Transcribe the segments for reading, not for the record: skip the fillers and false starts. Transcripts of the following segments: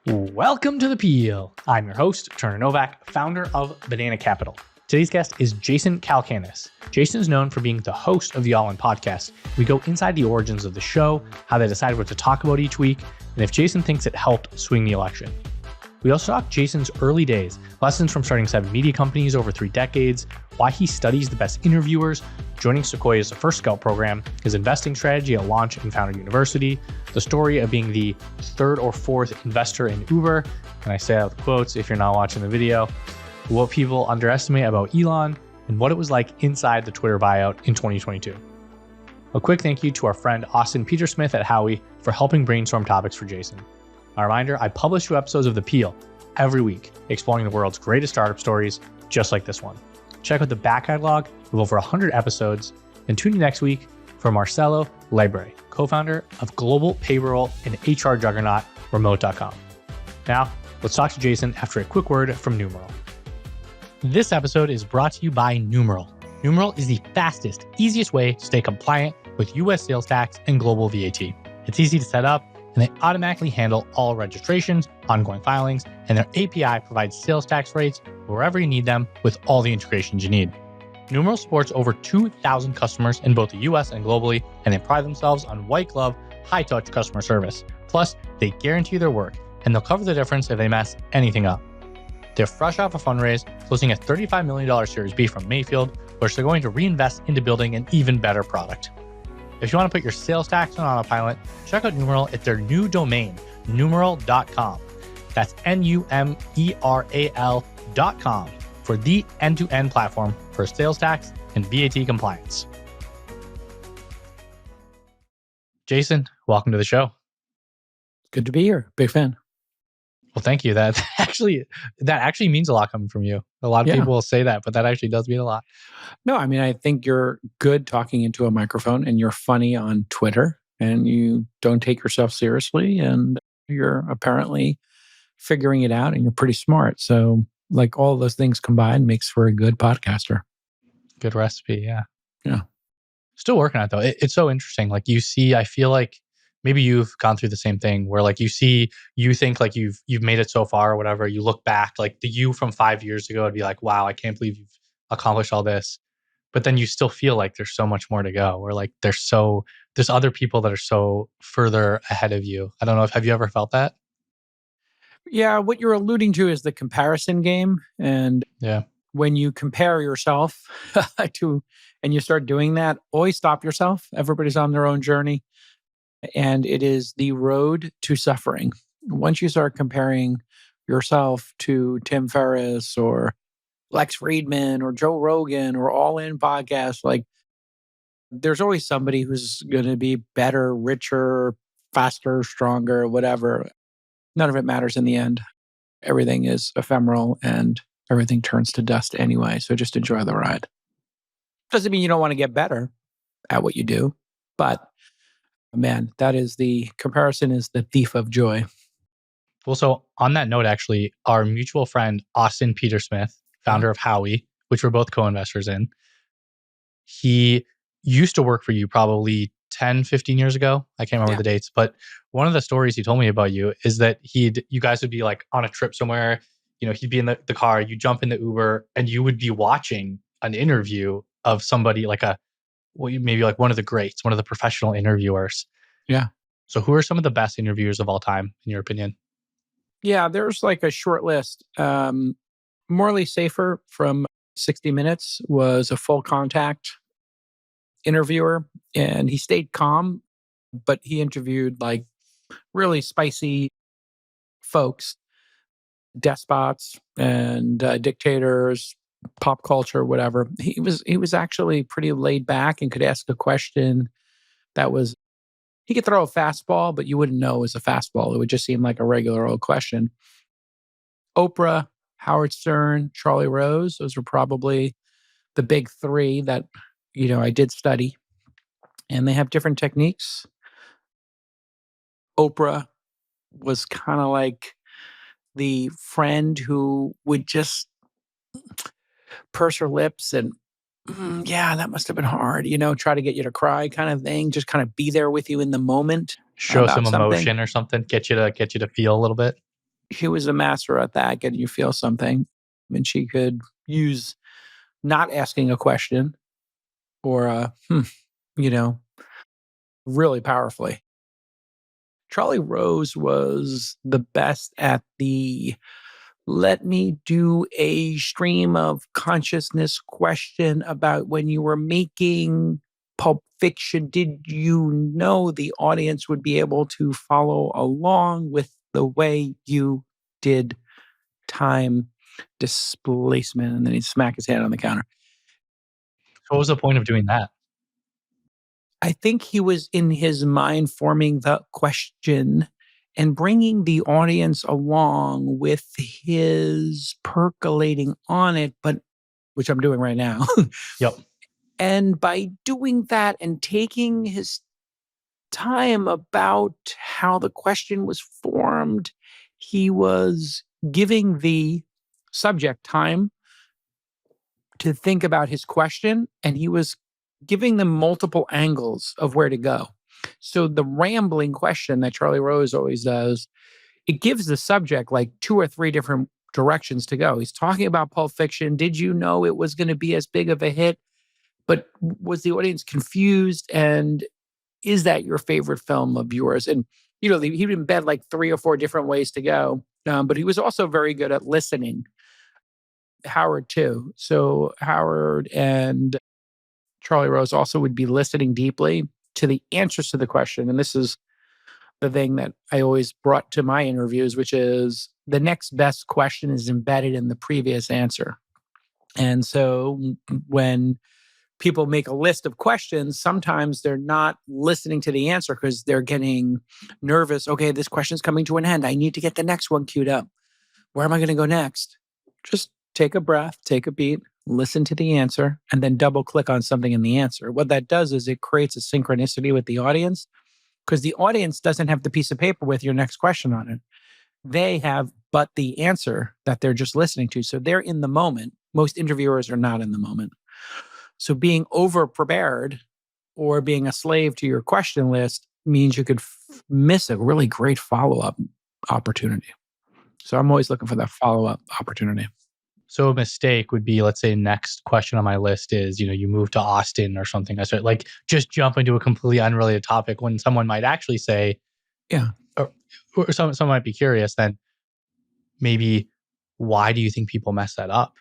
Welcome to The Peel. I'm your host, Turner Novak, founder of Banana Capital. Today's guest is Jason Calacanis. Jason is known for being the host of the All In podcast. We go inside the origins of the show, how they decide what to talk about each week, and if Jason thinks it helped swing the election. We also talk Jason's early days, lessons from starting 7 media companies over 3 decades, why he studies the best interviewers, joining Sequoia's First Scout program, his investing strategy at Launch and Founder University, the story of being the 3rd or 4th investor in Uber, and I say that with quotes if you're not watching the video, what people underestimate about Elon, and what it was like inside the Twitter buyout in 2022. A quick thank you to our friend Austin Petersmith at Howie for helping brainstorm topics for Jason. A reminder, I publish 2 episodes of The Peel every week, exploring the world's greatest startup stories, just like this one. Check out the back catalog of over 100 episodes, and tune in next week for Marcelo Libre, co-founder of global payroll and HR juggernaut, Remote.com. Now, let's talk to Jason after a quick word from Numeral. This episode is brought to you by Numeral. Numeral is the fastest, easiest way to stay compliant with US sales tax and global VAT. It's easy to set up, and they automatically handle all registrations, ongoing filings, and their API provides sales tax rates wherever you need them with all the integrations you need. Numeral supports over 2,000 customers in both the US and globally, and they pride themselves on white glove, high touch customer service. Plus, they guarantee their work, and they'll cover the difference if they mess anything up. They're fresh off a fundraise, closing a $35 million Series B from Mayfield, which they're going to reinvest into building an even better product. If you want to put your sales tax on autopilot, check out Numeral at their new domain, numeral.com. That's numeral.com for the end-to-end platform for sales tax and VAT compliance. Jason, welcome to the show. Good to be here. Big fan. Well, thank you. That actually means a lot coming from you. A lot of people will say that, but that actually does mean a lot. No, I mean, I think you're good talking into a microphone, and you're funny on Twitter, and you don't take yourself seriously, and you're apparently figuring it out, and you're pretty smart. So like all those things combined makes for a good podcaster. Good recipe. Yeah. Yeah. Still working on it though. It's so interesting. Like you see, I feel like maybe you've gone through the same thing where like you think like you've made it so far or whatever. You look back, like the you from 5 years ago would be like, wow, I can't believe you've accomplished all this. But then you still feel like there's so much more to go. Or like there's other people that are so further ahead of you. I don't know have you ever felt that? Yeah, what you're alluding to is the comparison game. And when you compare yourself and you start doing that, always stop yourself. Everybody's on their own journey. And it is the road to suffering. Once you start comparing yourself to Tim Ferriss or Lex Friedman or Joe Rogan or All In podcasts, like there's always somebody who's going to be better, richer, faster, stronger, whatever. None of it matters in the end. Everything is ephemeral and everything turns to dust anyway. So just enjoy the ride. Doesn't mean you don't want to get better at what you do, but man, the comparison is the thief of joy. Well, so on that note, actually, our mutual friend, Austin Petersmith, founder of Howie, which we're both co-investors in, he used to work for you probably 10, 15 years ago. I can't remember the dates, but one of the stories he told me about you is that you guys would be like on a trip somewhere, he'd be in the car, you jump in the Uber and you would be watching an interview of somebody like maybe like one of the greats, one of the professional interviewers. Yeah. So who are some of the best interviewers of all time, in your opinion? Yeah, there's like a short list. Morley Safer from 60 Minutes was a full contact interviewer, and he stayed calm, but he interviewed like really spicy folks, despots and dictators, pop culture, whatever. He was actually pretty laid back and could ask a question that was, he could throw a fastball, but you wouldn't know it was a fastball. It would just seem like a regular old question. Oprah, Howard Stern, Charlie Rose, those were probably the big 3 that, I did study. And they have different techniques. Oprah was kind of like the friend who would just purse her lips and yeah, that must have been hard, try to get you to cry kind of thing, just kind of be there with you in the moment. Show some emotion or something, get you to feel a little bit. she was a master at that, getting you feel something. And she could use not asking a question or really powerfully. Charlie Rose was the best at the let me do a stream of consciousness question about when you were making Pulp Fiction. Did you know the audience would be able to follow along with the way you did time displacement? And then he'd smack his hand on the counter. So what was the point of doing that? I think he was in his mind forming the question and bringing the audience along with his percolating on it, but which I'm doing right now. Yep. And by doing that and taking his time about how the question was formed, he was giving the subject time to think about his question, and he was giving them multiple angles of where to go. So the rambling question that Charlie Rose always does, it gives the subject like 2 or 3 different directions to go. He's talking about Pulp Fiction. Did you know it was going to be as big of a hit? But was the audience confused? And is that your favorite film of yours? And, he would embed like 3 or 4 different ways to go. But he was also very good at listening. Howard too. So Howard and Charlie Rose also would be listening deeply to the answers to the question. And this is the thing that I always brought to my interviews, which is the next best question is embedded in the previous answer. And so when people make a list of questions, sometimes they're not listening to the answer because they're getting nervous. Okay, this question's coming to an end. I need to get the next one queued up. Where am I going to go next? Just take a breath, take a beat, listen to the answer, and then double click on something in the answer. What that does is it creates a synchronicity with the audience because the audience doesn't have the piece of paper with your next question on it. They have but the answer that they're just listening to. So they're in the moment. Most interviewers are not in the moment. So being over prepared or being a slave to your question list means you could miss a really great follow-up opportunity. So I'm always looking for that follow-up opportunity. So a mistake would be, let's say, next question on my list is, you move to Austin or something. I start like just jump into a completely unrelated topic when someone might actually say, yeah, or someone might be curious. Then maybe why do you think people mess that up?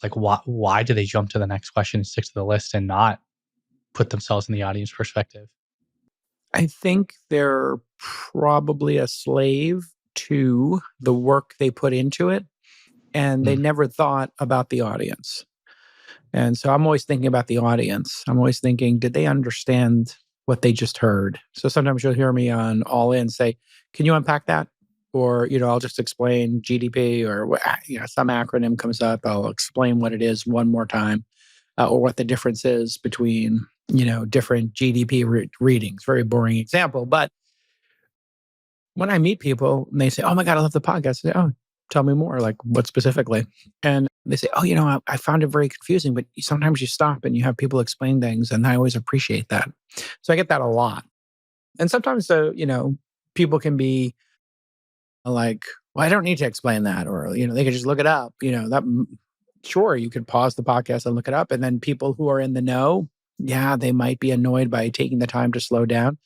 Like why do they jump to the next question and stick to the list and not put themselves in the audience perspective? I think they're probably a slave to the work they put into it. And they never thought about the audience. And so I'm always thinking about the audience. I'm always thinking, did they understand what they just heard? So sometimes you'll hear me on All In say, can you unpack that? Or, I'll just explain GDP or, some acronym comes up. I'll explain what it is one more time or what the difference is between, different GDP readings. Very boring example. But when I meet people and they say, oh my God, I love the podcast. I say, oh, tell me more, like what specifically? And they say, oh, I found it very confusing, but sometimes you stop and you have people explain things. And I always appreciate that. So I get that a lot. And sometimes, people can be like, well, I don't need to explain that. Or, they could just look it up, sure, you could pause the podcast and look it up. And then people who are in the know, they might be annoyed by taking the time to slow down.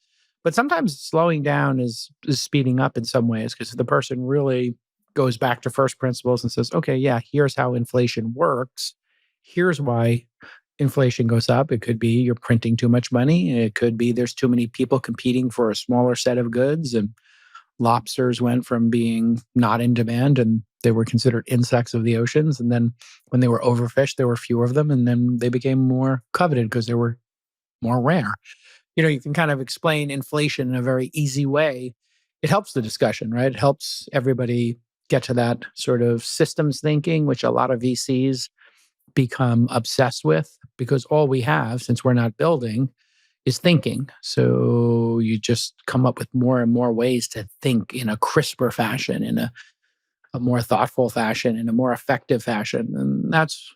But sometimes slowing down is speeding up in some ways because the person really goes back to first principles and says, okay, here's how inflation works. Here's why inflation goes up. It could be you're printing too much money. It could be there's too many people competing for a smaller set of goods. And lobsters went from being not in demand and they were considered insects of the oceans. And then when they were overfished, there were fewer of them. And then they became more coveted because they were more rare. You can kind of explain inflation in a very easy way. It helps the discussion, right? It helps everybody get to that sort of systems thinking, which a lot of VCs become obsessed with because all we have, since we're not building, is thinking. So you just come up with more and more ways to think in a crisper fashion, in a more thoughtful fashion, in a more effective fashion. And that's,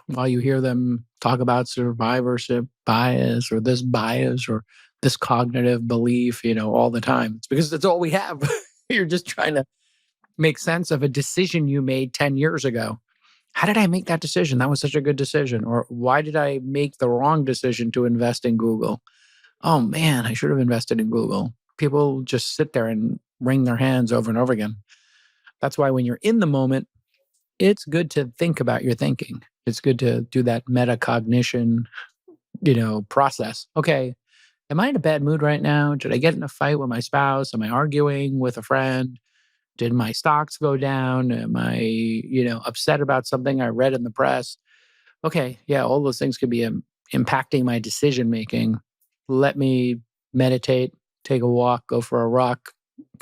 while you hear them talk about survivorship bias or this cognitive belief, all the time, it's because that's all we have. You're just trying to make sense of a decision you made 10 years ago. How did I make that decision? That was such a good decision. Or why did I make the wrong decision to invest in Google? Oh man, I should have invested in Google. People just sit there and wring their hands over and over again. That's why when you're in the moment, it's good to think about your thinking. It's good to do that metacognition, process. Okay, am I in a bad mood right now? Did I get in a fight with my spouse? Am I arguing with a friend? Did my stocks go down? Am I, upset about something I read in the press? Okay, yeah, all those things could be impacting my decision making. Let me meditate, take a walk, go for a walk,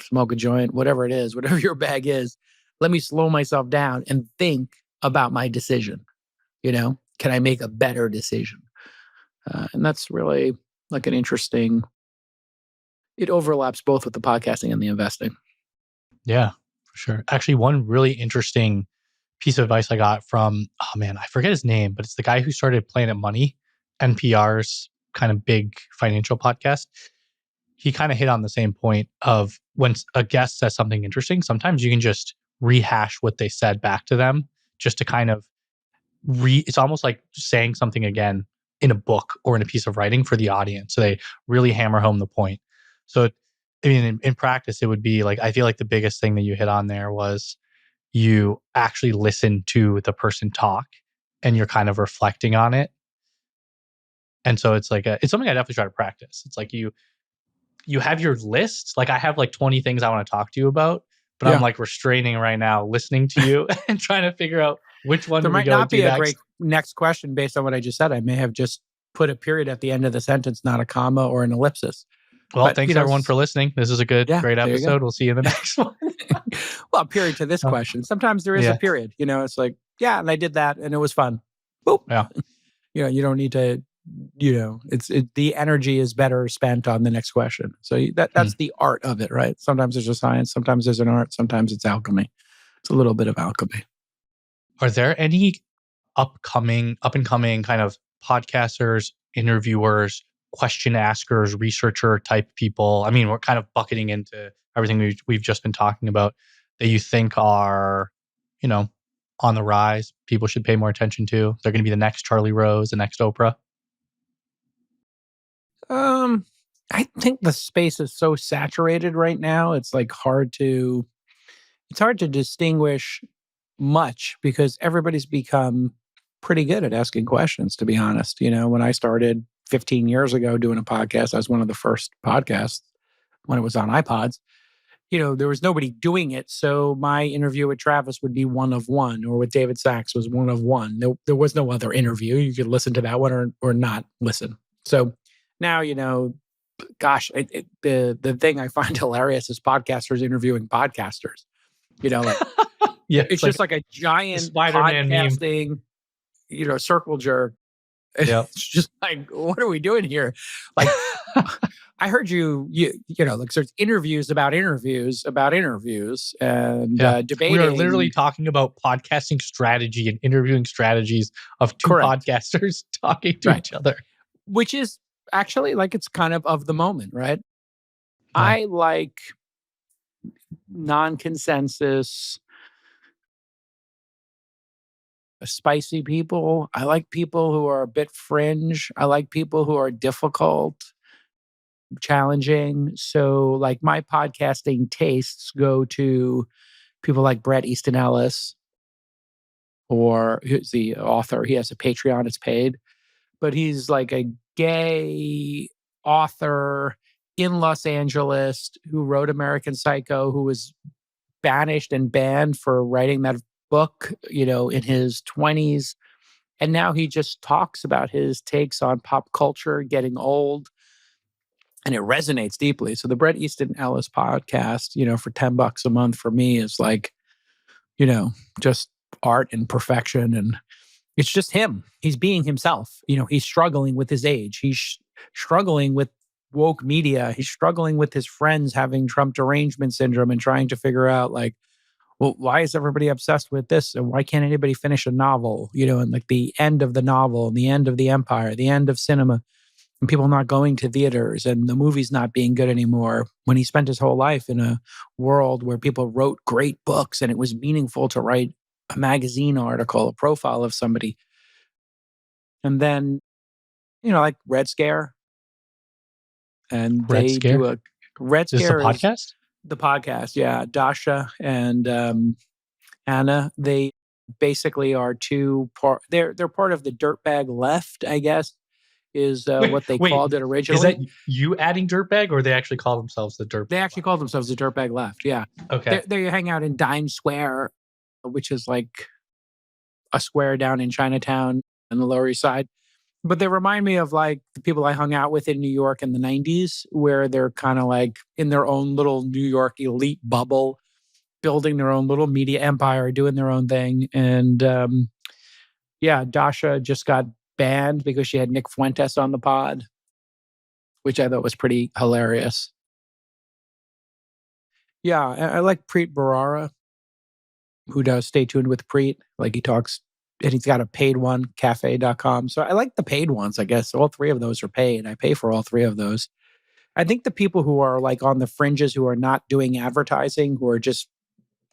smoke a joint, whatever it is, whatever your bag is. Let me slow myself down and think about my decision. Can I make a better decision? And that's really like an interesting, it overlaps both with the podcasting and the investing. Yeah, for sure. Actually, one really interesting piece of advice I got from, oh man, I forget his name, but it's the guy who started Planet Money, NPR's kind of big financial podcast. He kind of hit on the same point of when a guest says something interesting, sometimes you can just rehash what they said back to them just to kind of it's almost like saying something again in a book or in a piece of writing for the audience. So they really hammer home the point. So, I mean, in practice, it would be like, I feel like the biggest thing that you hit on there was you actually listen to the person talk and you're kind of reflecting on it. And so it's like, it's something I definitely try to practice. It's like you have your list. Like I have like 20 things I want to talk to you about, but I'm like restraining right now, listening to you and trying to figure out which one there we might go not be to a next. great next question based on what I just said. I may have just put a period at the end of the sentence, not a comma or an ellipsis. Well, thanks everyone for listening. This is a great episode. We'll see you in the next one. Well, a period to this question. Sometimes there is a period. It's like, yeah, and I did that and it was fun. Boop. Yeah. You don't need to, the energy is better spent on the next question. So that's the art of it, right? Sometimes there's a science, sometimes there's an art, sometimes it's alchemy. It's a little bit of alchemy. Are there any up and coming kind of podcasters, interviewers, question askers, researcher type people? I mean, we're kind of bucketing into everything we've just been talking about that you think are, on the rise, people should pay more attention to. They're going to be the next Charlie Rose, the next Oprah. I think the space is so saturated right now. It's like hard to distinguish much because everybody's become pretty good at asking questions, to be honest. When I started 15 years ago doing a podcast, I was one of the first podcasts when it was on iPods. There was nobody doing it. So my interview with Travis would be one of one, or with David Sachs was one of one. There was no other interview. You could listen to that one or not listen. So now, gosh, the thing I find hilarious is podcasters interviewing podcasters. It's just like a giant Spider-Man podcasting, circle jerk. Yeah. It's just like, what are we doing here? Like, I heard you like there's interviews about interviews and debating. We are literally talking about podcasting strategy and interviewing strategies of two podcasters talking to each other. Which is actually like, it's kind of the moment, right? Yeah. I like non-consensus, spicy people. I like people who are a bit fringe. I like people who are difficult, challenging. So like my podcasting tastes go to people like Bret Easton Ellis, or who's the author. He has a Patreon, it's paid, but he's like a gay author in Los Angeles who wrote American Psycho, who was banished and banned for writing that book, in his 20s. And now he just talks about his takes on pop culture, getting old, and it resonates deeply. So the Bret Easton Ellis podcast, for $10 a month for me is like, just art and perfection. And it's just him. He's being himself. He's struggling with his age. He's struggling with woke media. He's struggling with his friends having Trump derangement syndrome and trying to figure out like, well, why is everybody obsessed with this? And why can't anybody finish a novel? And like the end of the novel and the end of the empire, the end of cinema. and people not going to theaters and the movies not being good anymore, when he spent his whole life in a world where people wrote great books and it was meaningful to write a magazine article, a profile of somebody. And then, like Red Scare, and Red they do Scare? a Red Is this a Scare is podcast? the podcast. Yeah. Dasha and Anna, they basically are they're part of the dirtbag left, I guess, is what they Wait, called it is that originally. you adding dirtbag, or they actually call themselves the dirtbag? They actually call themselves the dirtbag left. Yeah. Okay. They hang out in Dime Square, which is like a square down in Chinatown on the Lower East Side. But they remind me of like the people I hung out with in New York in the 90s, where they're kind of like in their own little New York elite bubble, building their own little media empire, doing their own thing. And yeah, Dasha just got banned because she had Nick Fuentes on the pod, which I thought was pretty hilarious. Yeah, I like Preet Bharara, who does Stay Tuned with Preet. Like he talks, and he's got a paid one, cafe.com. So I like the paid ones, I guess. All three of those are paid. I pay for all three of those. I think the people who are like on the fringes, who are not doing advertising, who are just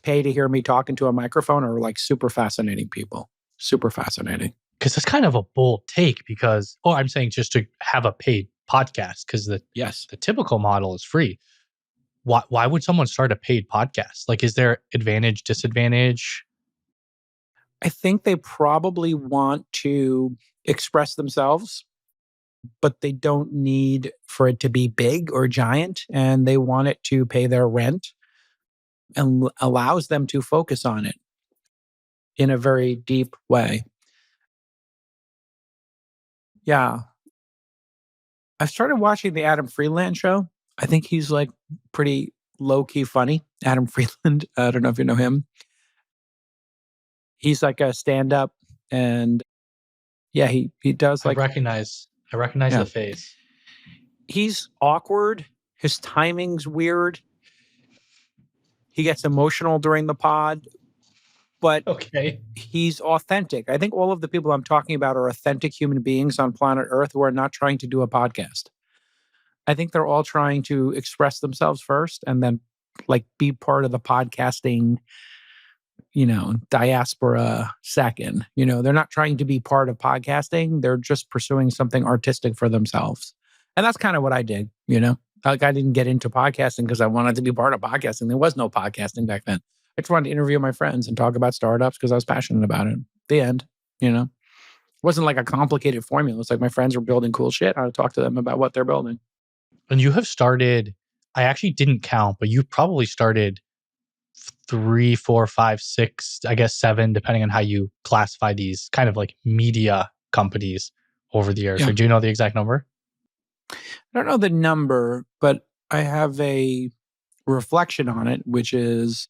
pay to hear me talking to a microphone, are like super fascinating people. Super fascinating. Because it's kind of a bold take because, I'm saying just to have a paid podcast because the typical model is free. Why would someone start a paid podcast? Like, is there advantage, disadvantage? I think they probably want to express themselves, but they don't need for it to be big or giant, and they want it to pay their rent and allows them to focus on it in a very deep way. Yeah. I started watching the Adam Freeland show. I think he's like pretty low-key funny. Adam Freeland. I don't know if you know him. He's like a stand-up, and yeah, he does like I recognize the face. He's awkward. His timing's weird. He gets emotional during the pod, but he's authentic. I think all of the people I'm talking about are authentic human beings on planet Earth who are not trying to do a podcast. I think they're all trying to express themselves first and then like be part of the podcasting, diaspora second. They're not trying to be part of podcasting. They're just pursuing something artistic for themselves. And that's kind of what I did, Like I didn't get into podcasting because I wanted to be part of podcasting. There was no podcasting back then. I just wanted to interview my friends and talk about startups because I was passionate about it. The end, It wasn't like a complicated formula. It's like my friends were building cool shit. I would talk to them about what they're building. And you have started, I actually didn't count, but you probably started 3, 4, 5, 6, I guess 7, depending on how you classify these kind of like media companies over the years. Yeah. So do you know the exact number? I don't know the number, but I have a reflection on it, which is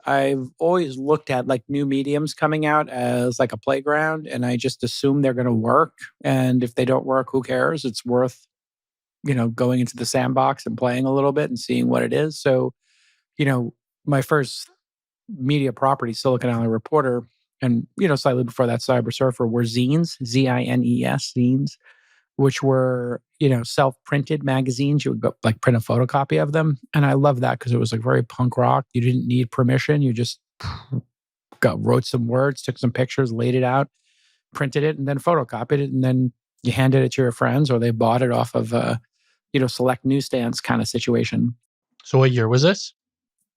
I've always looked at like new mediums coming out as like a playground, and I just assume they're going to work. And if they don't work, who cares? It's worth, going into the sandbox and playing a little bit and seeing what it is. So, my first media property, Silicon Alley Reporter, and, slightly before that, Cyber Surfer, were zines, zines, zines, which were, self-printed magazines. You would go like print a photocopy of them. And I love that because it was like very punk rock. You didn't need permission. You just wrote some words, took some pictures, laid it out, printed it, and then photocopied it. And then you handed it to your friends or they bought it off of select newsstands kind of situation. So what year was this?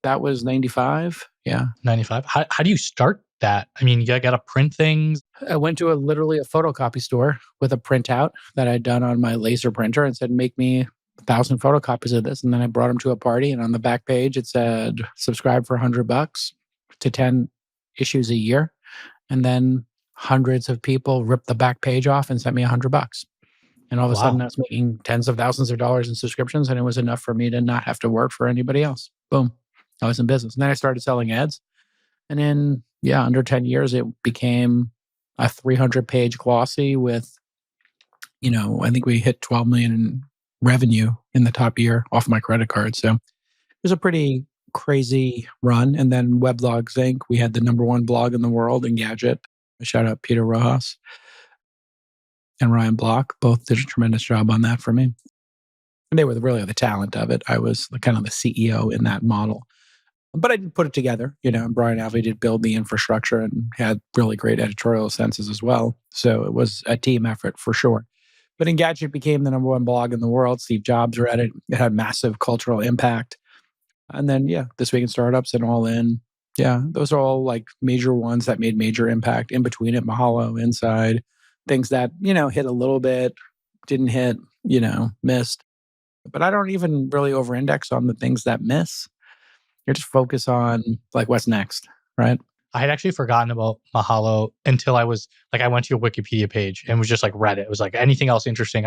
That was 95. Yeah. 95. How do you start that? I mean, you got to print things. I went to literally a photocopy store with a printout that I'd done on my laser printer and said, make me 1,000 photocopies of this. And then I brought them to a party, and on the back page, it said, subscribe for $100 to 10 issues a year. And then hundreds of people ripped the back page off and sent me $100. And all of a sudden I was making tens of thousands of dollars in subscriptions, and it was enough for me to not have to work for anybody else. Boom. I was in business. And then I started selling ads. And in, under 10 years, it became a 300-page glossy with, I think we hit 12 million in revenue in the top year off my credit card. So it was a pretty crazy run. And then Weblogs Inc., we had the #1 blog in the world, Engadget. Shout out Peter Rojas. and Ryan Block. Both did a tremendous job on that for me. And they were really the talent of it. I was kind of the CEO in that model. But I did put it together, and Brian Alvey did build the infrastructure and had really great editorial senses as well. So it was a team effort for sure. But Engadget became the number one blog in the world. Steve Jobs read it. It had massive cultural impact. And then, This Week in Startups and All In. Yeah, those are all like major ones that made major impact. In between it, Mahalo, Inside, things that, hit a little bit, didn't hit, missed. But I don't even really over-index on the things that miss. You just focus on like what's next, right? I had actually forgotten about Mahalo until I went to your Wikipedia page and was just like read it. It was like, anything else interesting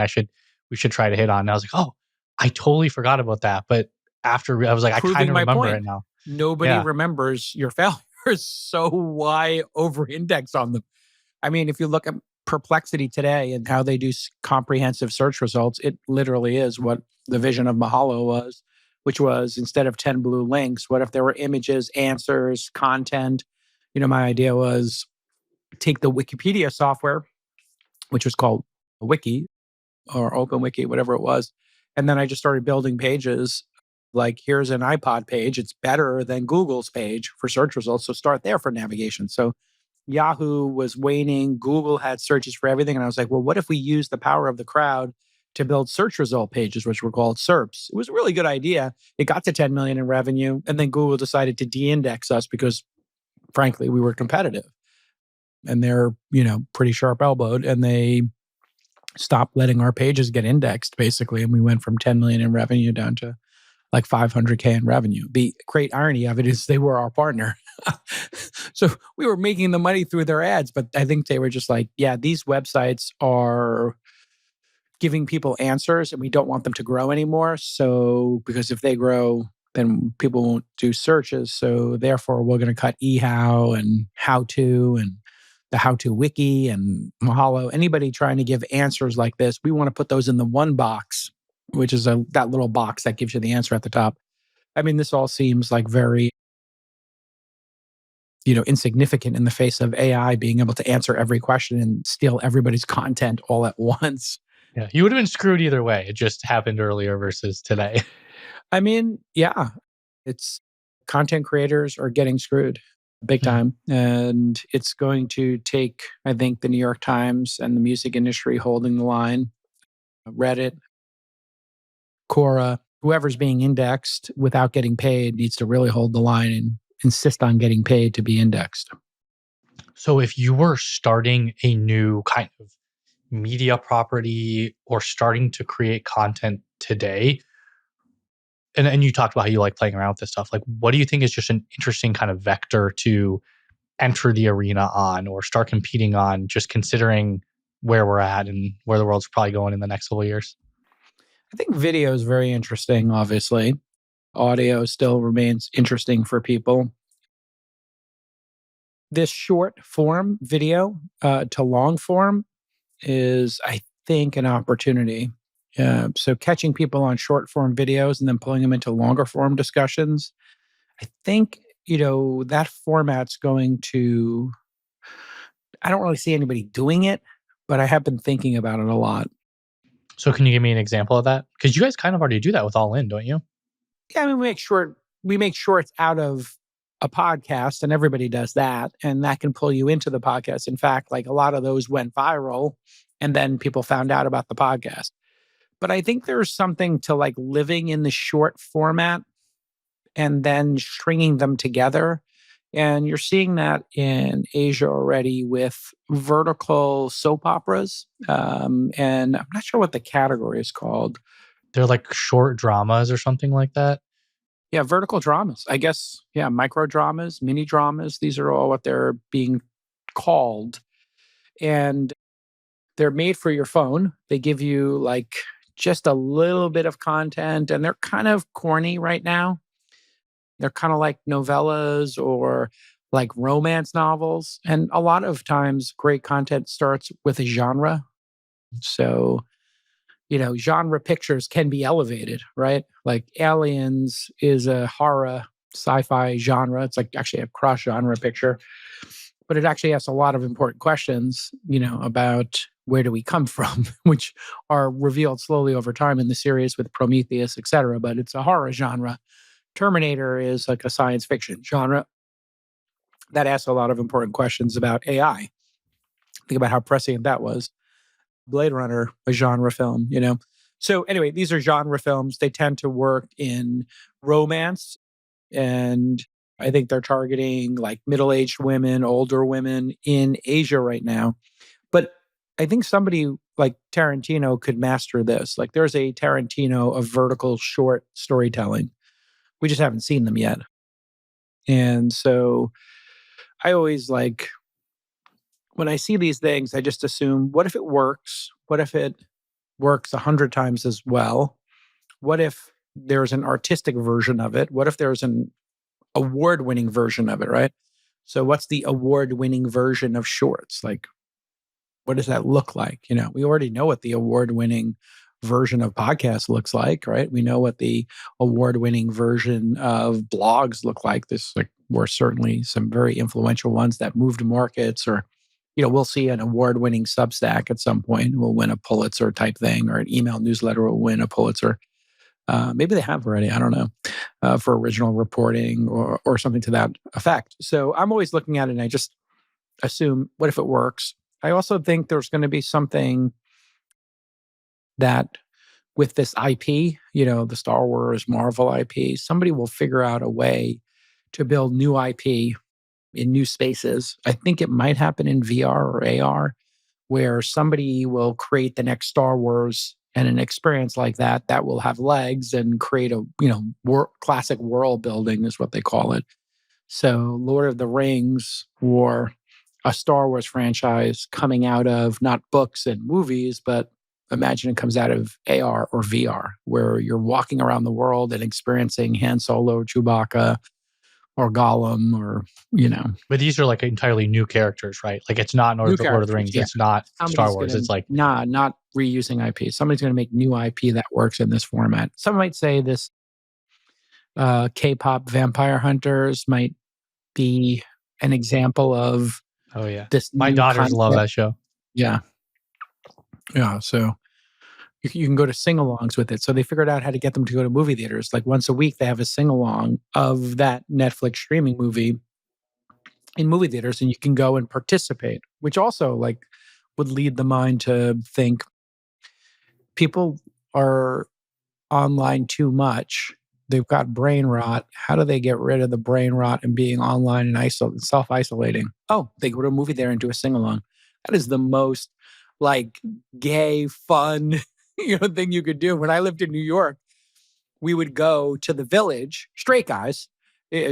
we should try to hit on. And I was like, oh, I totally forgot about that. But after I was like, Proving I kind of remember point. it now. Nobody remembers your failures, so why over-index on them? I mean, if you look at Perplexity today and how they do comprehensive search results, it literally is what the vision of Mahalo was, which was instead of 10 blue links, what if there were images, answers, content? My idea was take the Wikipedia software, which was called Wiki or OpenWiki, whatever it was. And then I just started building pages like, here's an iPod page. It's better than Google's page for search results. So start there for navigation. So Yahoo was waning. Google had searches for everything. And I was like, well, what if we use the power of the crowd to build search result pages, which were called SERPs? It was a really good idea. It got to 10 million in revenue. And then Google decided to de-index us because, frankly, we were competitive. And they're, pretty sharp elbowed. And they stopped letting our pages get indexed, basically. And we went from 10 million in revenue down to like 500K in revenue. The great irony of it is they were our partner. So we were making the money through their ads, but I think they were just like, these websites are giving people answers and we don't want them to grow anymore. So because if they grow, then people won't do searches. So therefore we're going to cut eHow and how-to and the how-to wiki and Mahalo. Anybody trying to give answers like this, we want to put those in the one box, which is that little box that gives you the answer at the top. I mean, this all seems like very, insignificant in the face of AI being able to answer every question and steal everybody's content all at once. Yeah, you would have been screwed either way. It just happened earlier versus today. I mean, it's content creators are getting screwed big time. And it's going to take, I think, the New York Times and the music industry holding the line, Reddit, Quora, whoever's being indexed without getting paid needs to really hold the line and insist on getting paid to be indexed. So if you were starting a new kind of media property or starting to create content today, and you talked about how you like playing around with this stuff, like what do you think is just an interesting kind of vector to enter the arena on or start competing on, just considering where we're at and where the world's probably going in the next couple of years? I think video is very interesting, obviously. Audio still remains interesting for people. This short form video to long form is, I think, an opportunity. So catching people on short form videos and then pulling them into longer form discussions, I think, that format's going to, I don't really see anybody doing it, but I have been thinking about it a lot. So can you give me an example of that? Because you guys kind of already do that with All In, don't you? Yeah, I mean, we make shorts out of a podcast, and everybody does that, and that can pull you into the podcast. In fact, like a lot of those went viral, and then people found out about the podcast. But I think there's something to like living in the short format and then stringing them together. And you're seeing that in Asia already with vertical soap operas. And I'm not sure what the category is called. They're like short dramas or something like that. Yeah, vertical dramas. I guess, micro dramas, mini dramas. These are all what they're being called. And they're made for your phone. They give you like just a little bit of content, and they're kind of corny right now. They're kind of like novellas or like romance novels. And a lot of times, great content starts with a genre. So, genre pictures can be elevated, right? Like Aliens is a horror sci-fi genre. It's like actually a cross genre picture, but it actually asks a lot of important questions, about where do we come from, which are revealed slowly over time in the series with Prometheus, etc. But it's a horror genre. Terminator is like a science fiction genre that asks a lot of important questions about AI. Think about how prescient that was. Blade Runner, a genre film, So anyway, these are genre films. They tend to work in romance, and I think they're targeting like middle-aged women, older women in Asia right now. But I think somebody like Tarantino could master this. Like there's a Tarantino of vertical short storytelling. We just haven't seen them yet. And so I always like, when I see these things, I just assume, what if it works? What if it works 100 times as well? What if there's an artistic version of it? What if there's an award-winning version of it, right? So what's the award-winning version of shorts? Like, what does that look like? We already know what the award-winning version of podcasts looks like, right? We know what the award-winning version of blogs look like. Were certainly some very influential ones that moved markets, or we'll see an award-winning Substack at some point. We'll win a Pulitzer type thing, or an email newsletter will win a Pulitzer. Maybe they have already, I don't know, for original reporting or something to that effect. So I'm always looking at it and I just assume, what if it works? I also think there's going to be something that with this IP, the Star Wars, Marvel IP, somebody will figure out a way to build new IP in new spaces. I think it might happen in VR or AR, where somebody will create the next Star Wars and an experience like that will have legs and create a, classic world building is what they call it. So Lord of the Rings or a Star Wars franchise coming out of not books and movies, but imagine it comes out of AR or VR, where you're walking around the world and experiencing Han Solo, Chewbacca, or Gollum, or. But these are like entirely new characters, right? Like it's not Lord of the Rings. Yeah. It's not Star Wars. It's like. Not reusing IP. Somebody's going to make new IP that works in this format. Some might say this K-pop Vampire Hunters might be an example of. Oh yeah, this. My daughters love that show. Yeah. So you can go to sing-alongs with it. So they figured out how to get them to go to movie theaters. Like once a week, they have a sing-along of that Netflix streaming movie in movie theaters, and you can go and participate, which also like would lead the mind to think people are online too much. They've got brain rot. How do they get rid of the brain rot and being online and self-isolating? Oh, they go to a movie there and do a sing-along. That is the most like gay, fun, thing you could do. When I lived in New York, we would go to the Village, straight guys,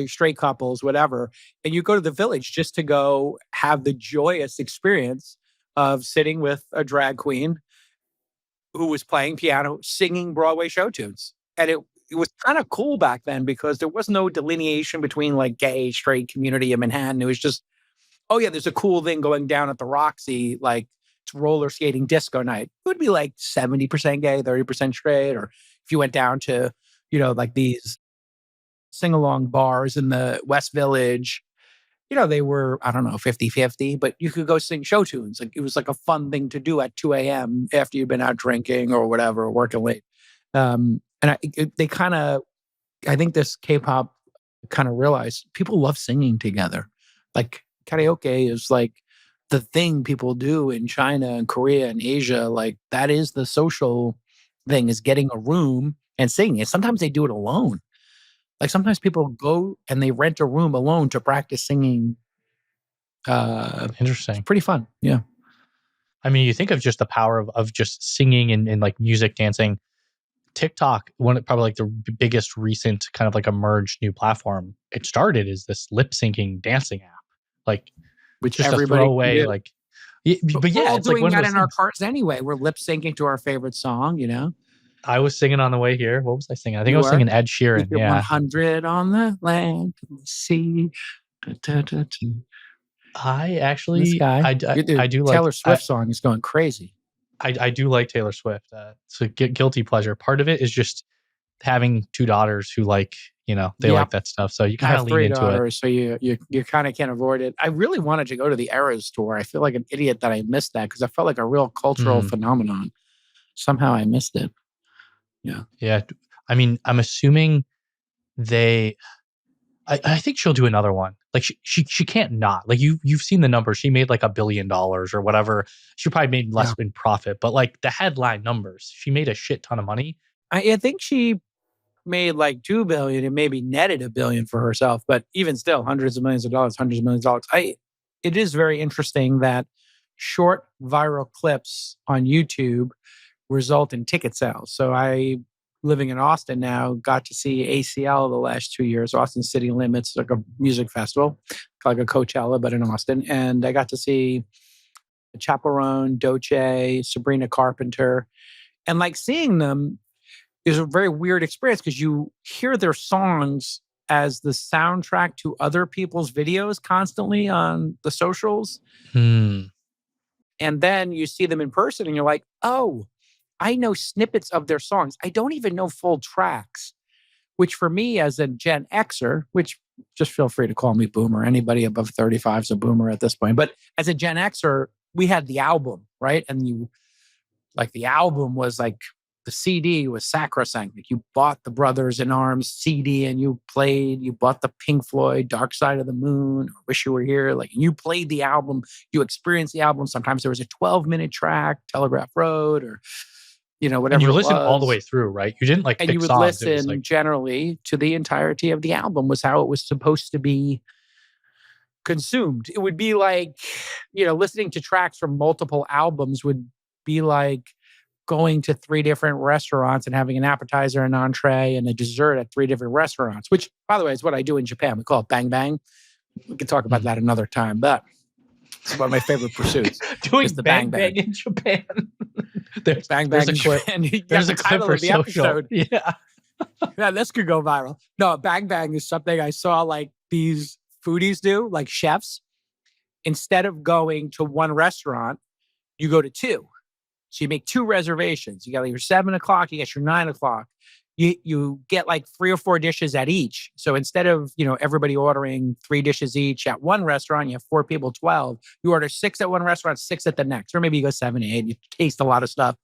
straight couples, whatever. And you go to the Village just to go have the joyous experience of sitting with a drag queen who was playing piano, singing Broadway show tunes. And it was kind of cool back then because there was no delineation between like gay, straight community in Manhattan. It was just, oh yeah, there's a cool thing going down at the Roxy, like it's roller skating disco night. It would be like 70% gay, 30% straight. Or if you went down to, like these sing-along bars in the West Village, they were, I don't know, 50-50, but you could go sing show tunes. Like it was like a fun thing to do at 2 a.m. after you've been out drinking or whatever, working late. And I think this K-pop kind of realized people love singing together. Like karaoke is like the thing people do in China and Korea and Asia. Like that is the social thing, is getting a room and singing. And sometimes they do it alone. Like sometimes people go and they rent a room alone to practice singing. Interesting. It's pretty fun. Yeah. I mean, you think of just the power of just singing and like music, dancing. TikTok, probably like the biggest recent kind of like emerged new platform. It started as this lip syncing dancing app, like which just everybody a throwaway, like. But yeah, we're all it's like doing that in our things. cars anyway. We're lip syncing to our favorite song. I was singing on the way here. What was I singing? I think I was singing Ed Sheeran. Yeah. 100 on the land, sea. I actually, this guy, I do like Taylor Swift song is going crazy. I do like Taylor Swift. It's a guilty pleasure. Part of it is just having two daughters who like They like that stuff. So you I kind of have lean three into it. daughters, so you kind of can't avoid it. I really wanted to go to the Eras tour. I feel like an idiot that I missed that because I felt like a real cultural phenomenon. Somehow I missed it. Yeah. Yeah. I mean, I'm assuming I think she'll do another one. Like she can't not. Like you've seen the numbers. She made like $1 billion or whatever. She probably made less in profit, but like the headline numbers, she made a shit ton of money. I think she made like $2 billion and maybe netted $1 billion for herself, but even still, hundreds of millions of dollars. It is very interesting that short viral clips on YouTube result in ticket sales. So I, living in Austin now, got to see ACL the last 2 years, Austin City Limits, like a music festival, like a Coachella, but in Austin. And I got to see Chaperone, Doce, Sabrina Carpenter. And like seeing them is a very weird experience because you hear their songs as the soundtrack to other people's videos constantly on the socials. And then you see them in person and you're like, oh, I know snippets of their songs. I don't even know full tracks, which for me as a Gen Xer, which just feel free to call me boomer. Anybody above 35 is a boomer at this point. But as a Gen Xer, we had the album, right? And the album was like, the CD was sacrosanct. Like you bought the Brothers in Arms CD and you bought the Pink Floyd Dark Side of the Moon, or Wish You Were Here. Like you played the album, you experienced the album. Sometimes there was a 12-minute track, Telegraph Road, or whatever. And you listened all the way through, right? You didn't like and pick you would songs. listen generally to the entirety of the album was how it was supposed to be consumed. It would be like, listening to tracks from multiple albums would be like going to 3 different restaurants and having an appetizer, an entree, and a dessert at 3 different restaurants, which, by the way, is what I do in Japan. We call it bang bang. We can talk about that another time, but it's one of my favorite pursuits. Doing the bang bang in Japan. There's bang bang in Japan. There's a clip for social. Episode. Yeah. Yeah, this could go viral. No, bang bang is something I saw like these foodies do, like chefs. Instead of going to one restaurant, you go to 2. So you make 2 reservations. You got your 7 o'clock, you get your 9 o'clock. You get like 3 or 4 dishes at each. So instead of, everybody ordering 3 dishes each at one restaurant, you have 4 people, 12. You order 6 at one restaurant, 6 at the next. Or maybe you go 7, 8. You taste a lot of stuff.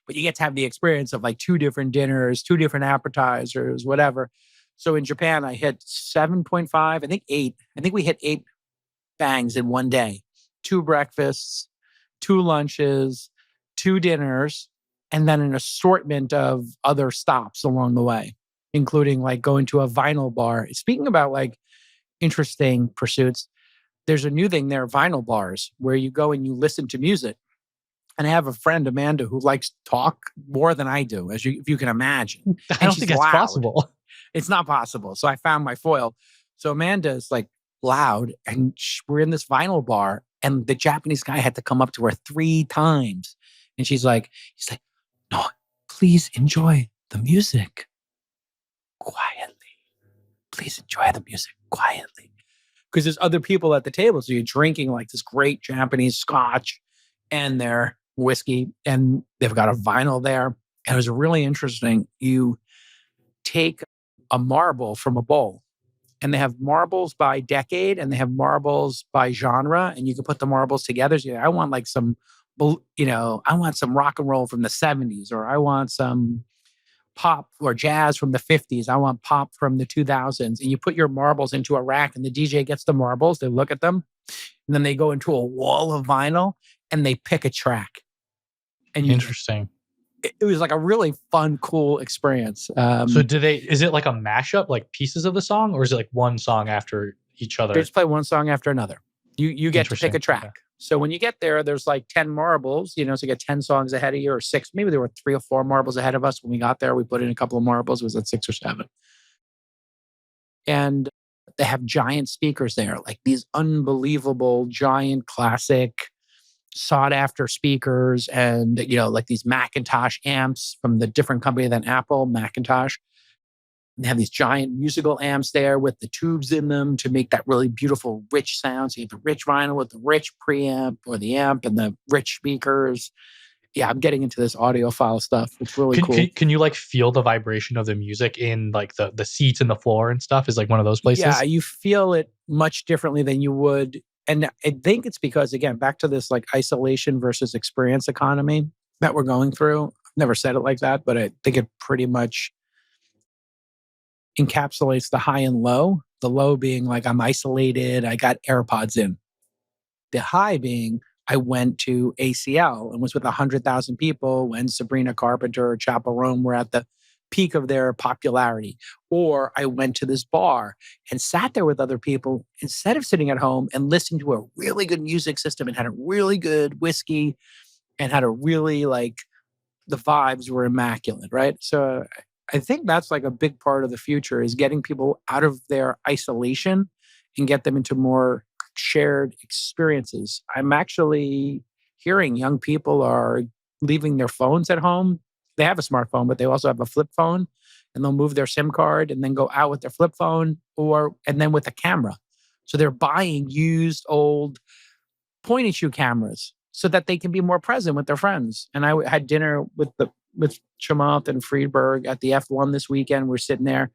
But you get to have the experience of like 2 different dinners, 2 different appetizers, whatever. So in Japan, I hit 7.5, I think 8. I think we hit 8 bangs in one day. 2 breakfasts, 2 lunches, 2 dinners, and then an assortment of other stops along the way, including like going to a vinyl bar. Speaking about like interesting pursuits, there's a new thing there, vinyl bars, where you go and you listen to music. And I have a friend, Amanda, who likes to talk more than I do, if you can imagine. I don't think it's possible. It's not possible. So I found my foil. So Amanda is like loud, and we're in this vinyl bar, and the Japanese guy had to come up to her 3 times. And he's like, no, please enjoy the music quietly. Please enjoy the music quietly. Because there's other people at the table. So you're drinking like this great Japanese scotch and their whiskey, and they've got a vinyl there. And it was really interesting. You take a marble from a bowl, and they have marbles by decade and they have marbles by genre, and you can put the marbles together. So I want like some, I want some rock and roll from the 70s, or I want some pop or jazz from the 50s. I want pop from the 2000s. And you put your marbles into a rack, and the DJ gets the marbles. They look at them, and then they go into a wall of vinyl and they pick a track. And interesting. It was like a really fun, cool experience. So is it like a mashup, like pieces of the song, or is it like one song after each other? They just play one song after another. You get to pick a track. Okay. So when you get there, there's like 10 marbles, so you get 10 songs ahead of you, or 6. Maybe there were 3 or 4 marbles ahead of us. When we got there, we put in a couple of marbles. It was at 6 or 7. And they have giant speakers there, like these unbelievable, giant, classic, sought after speakers, and, like these Macintosh amps from the different company than Apple, Macintosh. They have these giant musical amps there with the tubes in them to make that really beautiful, rich sound. So you have the rich vinyl with the rich preamp, or the amp and the rich speakers. Yeah, I'm getting into this audiophile stuff. It's really cool. Can you like feel the vibration of the music in like the seats and the floor and stuff? Is like one of those places? Yeah, you feel it much differently than you would. And I think it's because, again, back to this like isolation versus experience economy that we're going through. I've never said it like that, but I think it pretty much encapsulates the high and low. The low being like I'm isolated, I got AirPods in. The high being I went to ACL and was with 100,000 people when Sabrina Carpenter or Chappell Roan were at the peak of their popularity. Or I went to this bar and sat there with other people instead of sitting at home and listening to a really good music system and had a really good whiskey and had a really like the vibes were immaculate, right? So I think that's like a big part of the future is getting people out of their isolation and get them into more shared experiences. I'm actually hearing young people are leaving their phones at home. They have a smartphone, but they also have a flip phone and they'll move their SIM card and then go out with their flip phone and then with a camera. So they're buying used old point and shoot cameras so that they can be more present with their friends. And I had dinner with Chamath and Friedberg at the F1 this weekend. We're sitting there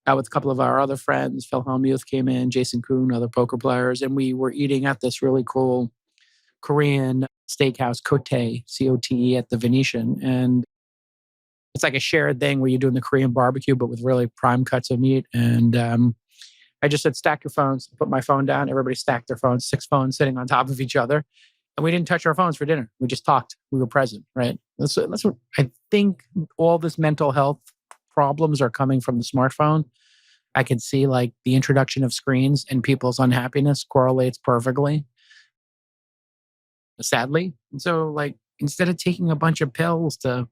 with a couple of our other friends. Phil Hellmuth came in, Jason Kuhn, other poker players, and we were eating at this really cool Korean steakhouse, Cote, C-O-T-E, at the Venetian. And it's like a shared thing where you're doing the Korean barbecue, but with really prime cuts of meat. And I just said, stack your phones. Put my phone down. Everybody stacked their phones, 6 phones sitting on top of each other. And we didn't touch our phones for dinner. We just talked. We were present, right? That's what I think all this mental health problems are coming from the smartphone. I can see like the introduction of screens and people's unhappiness correlates perfectly, sadly. And so like, instead of taking a bunch of pills to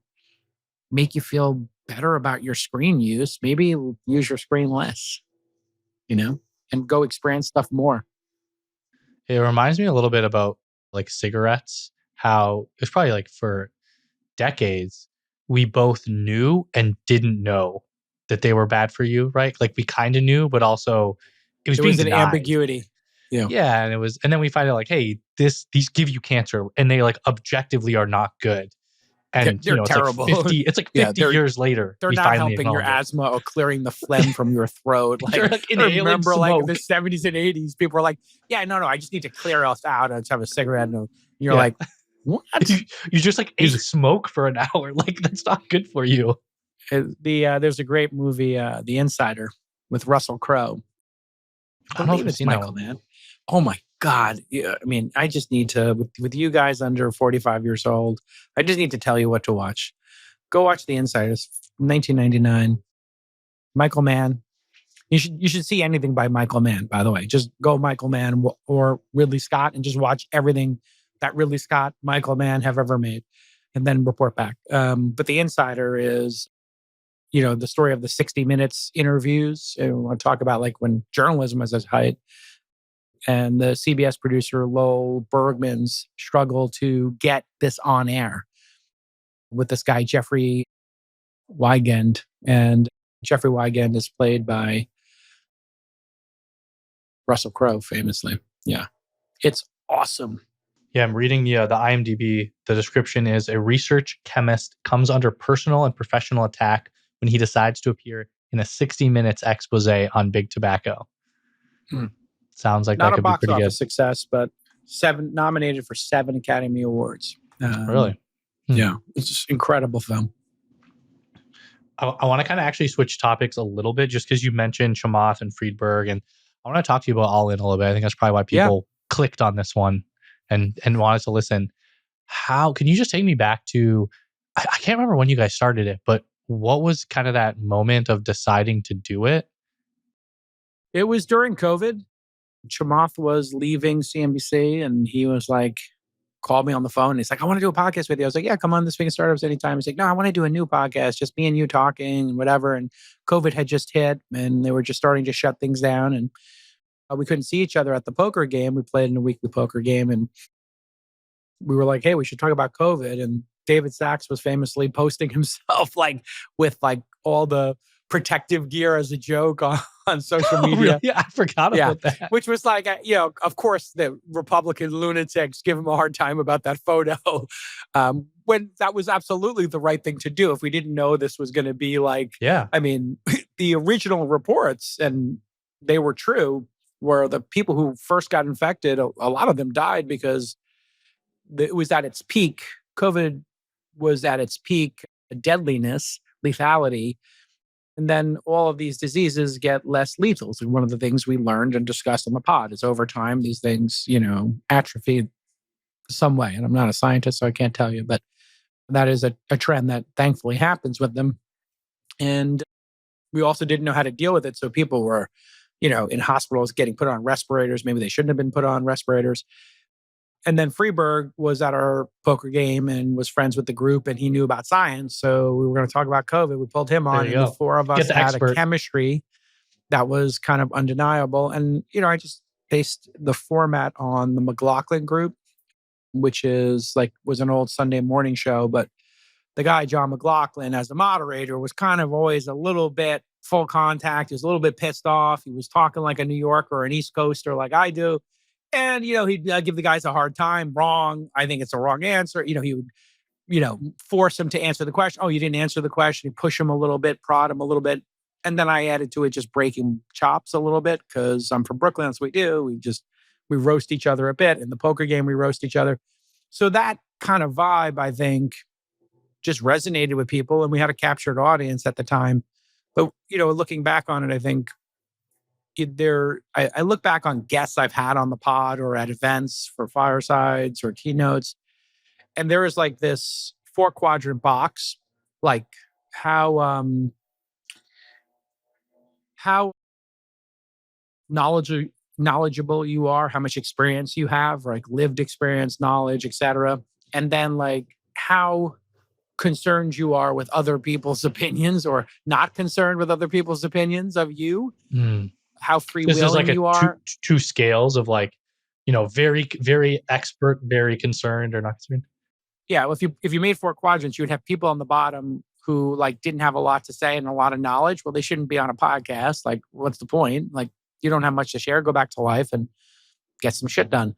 make you feel better about your screen use, maybe use your screen less, and go experience stuff more. It reminds me a little bit about like cigarettes, how it's probably like for decades, we both knew and didn't know that they were bad for you, right? Like we kind of knew, but also it was being an denied. Ambiguity. Yeah. And then we find out like, hey, these give you cancer and they like objectively are not good. And they're terrible. It's like 50 years later. They're not helping your asthma or clearing the phlegm from your throat. Like, I remember smoke. like the 70s and 80s, people were like, yeah, no, I just need to clear us out and have a cigarette. And you're like, what? You just like ate smoke for an hour. Like that's not good for you. There's a great movie, The Insider, with Russell Crowe. I don't know if I've seen Michael Mann. Oh my God. Yeah, I mean, I just need to, with you guys under 45 years old, I just need to tell you what to watch. Go watch The Insiders, 1999. Michael Mann. You should see anything by Michael Mann, by the way. Just go Michael Mann or Ridley Scott and just watch everything that Ridley Scott, Michael Mann have ever made and then report back. But The Insider is, the story of the 60 Minutes interviews. And we want to talk about like when journalism was at its height. And the CBS producer, Lowell Bergman's struggle to get this on air with this guy, Jeffrey Wigand. And Jeffrey Wigand is played by Russell Crowe, famously. Yeah. It's awesome. Yeah, I'm reading the IMDb. The description is a research chemist comes under personal and professional attack when he decides to appear in a 60 Minutes expose on big tobacco. Sounds like not that could be pretty good. Not a box office success, but nominated for 7 Academy Awards. Really? Yeah, it's just incredible film. I want to kind of actually switch topics a little bit just because you mentioned Chamath and Friedberg, and I want to talk to you about All In a little bit. I think that's probably why people clicked on this one and wanted to listen. How can you just take me back to, I can't remember when you guys started it, but what was kind of that moment of deciding to do it? It was during COVID. Chamath was leaving CNBC and he was like, called me on the phone. And he's like, I want to do a podcast with you. I was like, yeah, come on this Week in Startups anytime. He's like, no, I want to do a new podcast, just me and you talking and whatever. And COVID had just hit and they were just starting to shut things down. And we couldn't see each other at the poker game. We played in a weekly poker game and we were like, hey, we should talk about COVID. And David Sachs was famously posting himself like with like all the protective gear as a joke on social media. Really? I forgot about that. Which was like, of course, the Republican lunatics give him a hard time about that photo, when that was absolutely the right thing to do. If we didn't know this was going to be like, I mean, the original reports, and they were true, were the people who first got infected, a lot of them died because it was at its peak. COVID was at its peak deadliness, lethality. And then all of these diseases get less lethal. So one of the things we learned and discussed on the pod is over time, these things, atrophy some way. And I'm not a scientist, so I can't tell you, but that is a trend that thankfully happens with them. And we also didn't know how to deal with it. So people were, in hospitals getting put on respirators. Maybe they shouldn't have been put on respirators. And then Freeberg was at our poker game and was friends with the group, and he knew about science. So we were going to talk about COVID. We pulled him on, and the four of us had a chemistry that was kind of undeniable. And, I just based the format on the McLaughlin group, which was an old Sunday morning show. But the guy, John McLaughlin, as the moderator, was kind of always a little bit full contact. He was a little bit pissed off. He was talking like a New Yorker or an East Coaster like I do. And, he'd give the guys a hard time. Wrong. I think it's a wrong answer. He would, force him to answer the question. Oh, you didn't answer the question. He'd push him a little bit, prod him a little bit. And then I added to it just breaking chops a little bit because I'm from Brooklyn. That's what we do. We roast each other a bit. In the poker game, we roast each other. So that kind of vibe, I think, just resonated with people. And we had a captured audience at the time. But, looking back on it, I think I look back on guests I've had on the pod or at events for firesides or keynotes, and there is like this 4-quadrant box, like how knowledgeable you are, how much experience you have, like lived experience, knowledge, etc. And then like how concerned you are with other people's opinions or not concerned with other people's opinions of you. How freewheeling you are. Two scales of very, very expert, very concerned or not concerned. Yeah. Well, if you made 4 quadrants, you would have people on the bottom who didn't have a lot to say and a lot of knowledge. Well, they shouldn't be on a podcast. Like, what's the point? Like, you don't have much to share. Go back to life and get some shit done.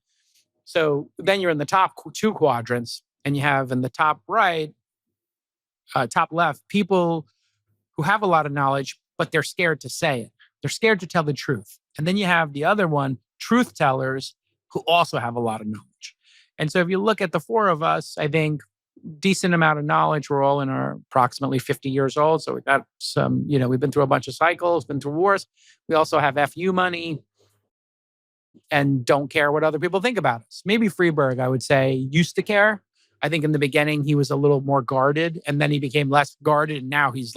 So then you're in the top 2 quadrants, and you have in the top right, top left, people who have a lot of knowledge, but they're scared to say it. They're scared to tell the truth. And then you have the other one, truth tellers, who also have a lot of knowledge. And so if you look at the 4 of us, I think decent amount of knowledge. We're all in our approximately 50 years old. So we've got some, we've been through a bunch of cycles, been through wars. We also have FU money and don't care what other people think about us. Maybe Freeberg, I would say, used to care. I think in the beginning, he was a little more guarded, and then he became less guarded. And now he's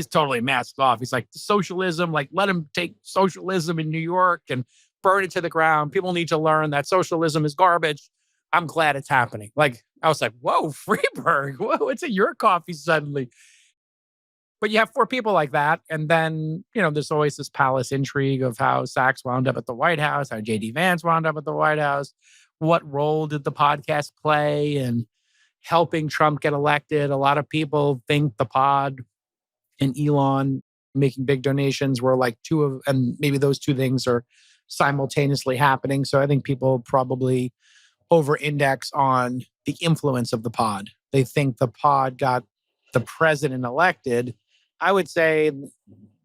totally masked off. He's like, socialism, let him take socialism in New York and burn it to the ground. People need to learn that socialism is garbage. I'm glad it's happening. I was like, whoa, Freeberg, whoa, it's at your coffee suddenly. But you have 4 people like that. And then, there's always this palace intrigue of how Sachs wound up at the White House, how J.D. Vance wound up at the White House. What role did the podcast play in helping Trump get elected? A lot of people think the pod and Elon making big donations were and maybe those 2 things are simultaneously happening. So I think people probably over-index on the influence of the pod. They think the pod got the president elected. I would say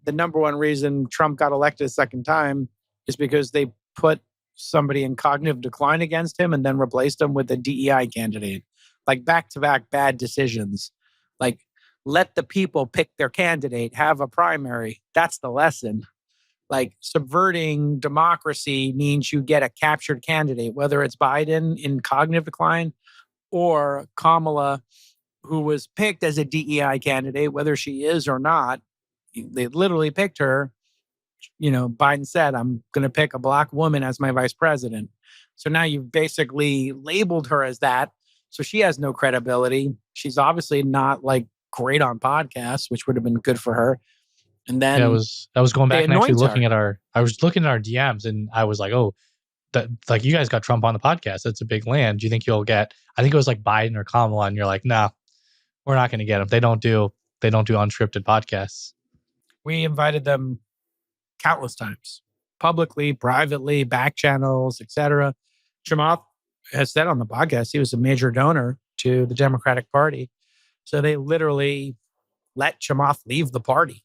the number one reason Trump got elected a second time is because they put somebody in cognitive decline against him and then replaced him with a DEI candidate. Back-to-back bad decisions. Let the people pick their candidate, have a primary. That's the lesson. Subverting democracy means you get a captured candidate, whether it's Biden in cognitive decline or Kamala, who was picked as a DEI candidate, whether she is or not. They literally picked her. Biden said, I'm going to pick a Black woman as my vice president. So now you've basically labeled her as that. So she has no credibility. She's obviously not great on podcasts, which would have been good for her. And then I was going back and actually looking at our DMs, and I was like, oh, you guys got Trump on the podcast. That's a big land. Do you think you'll get, I think it was Biden or Kamala, and you're like, no, we're not going to get them. They don't do unscripted podcasts. We invited them countless times, publicly, privately, back channels, etc. Chamath has said on the podcast he was a major donor to the Democratic Party. So they literally let Chamath leave the party.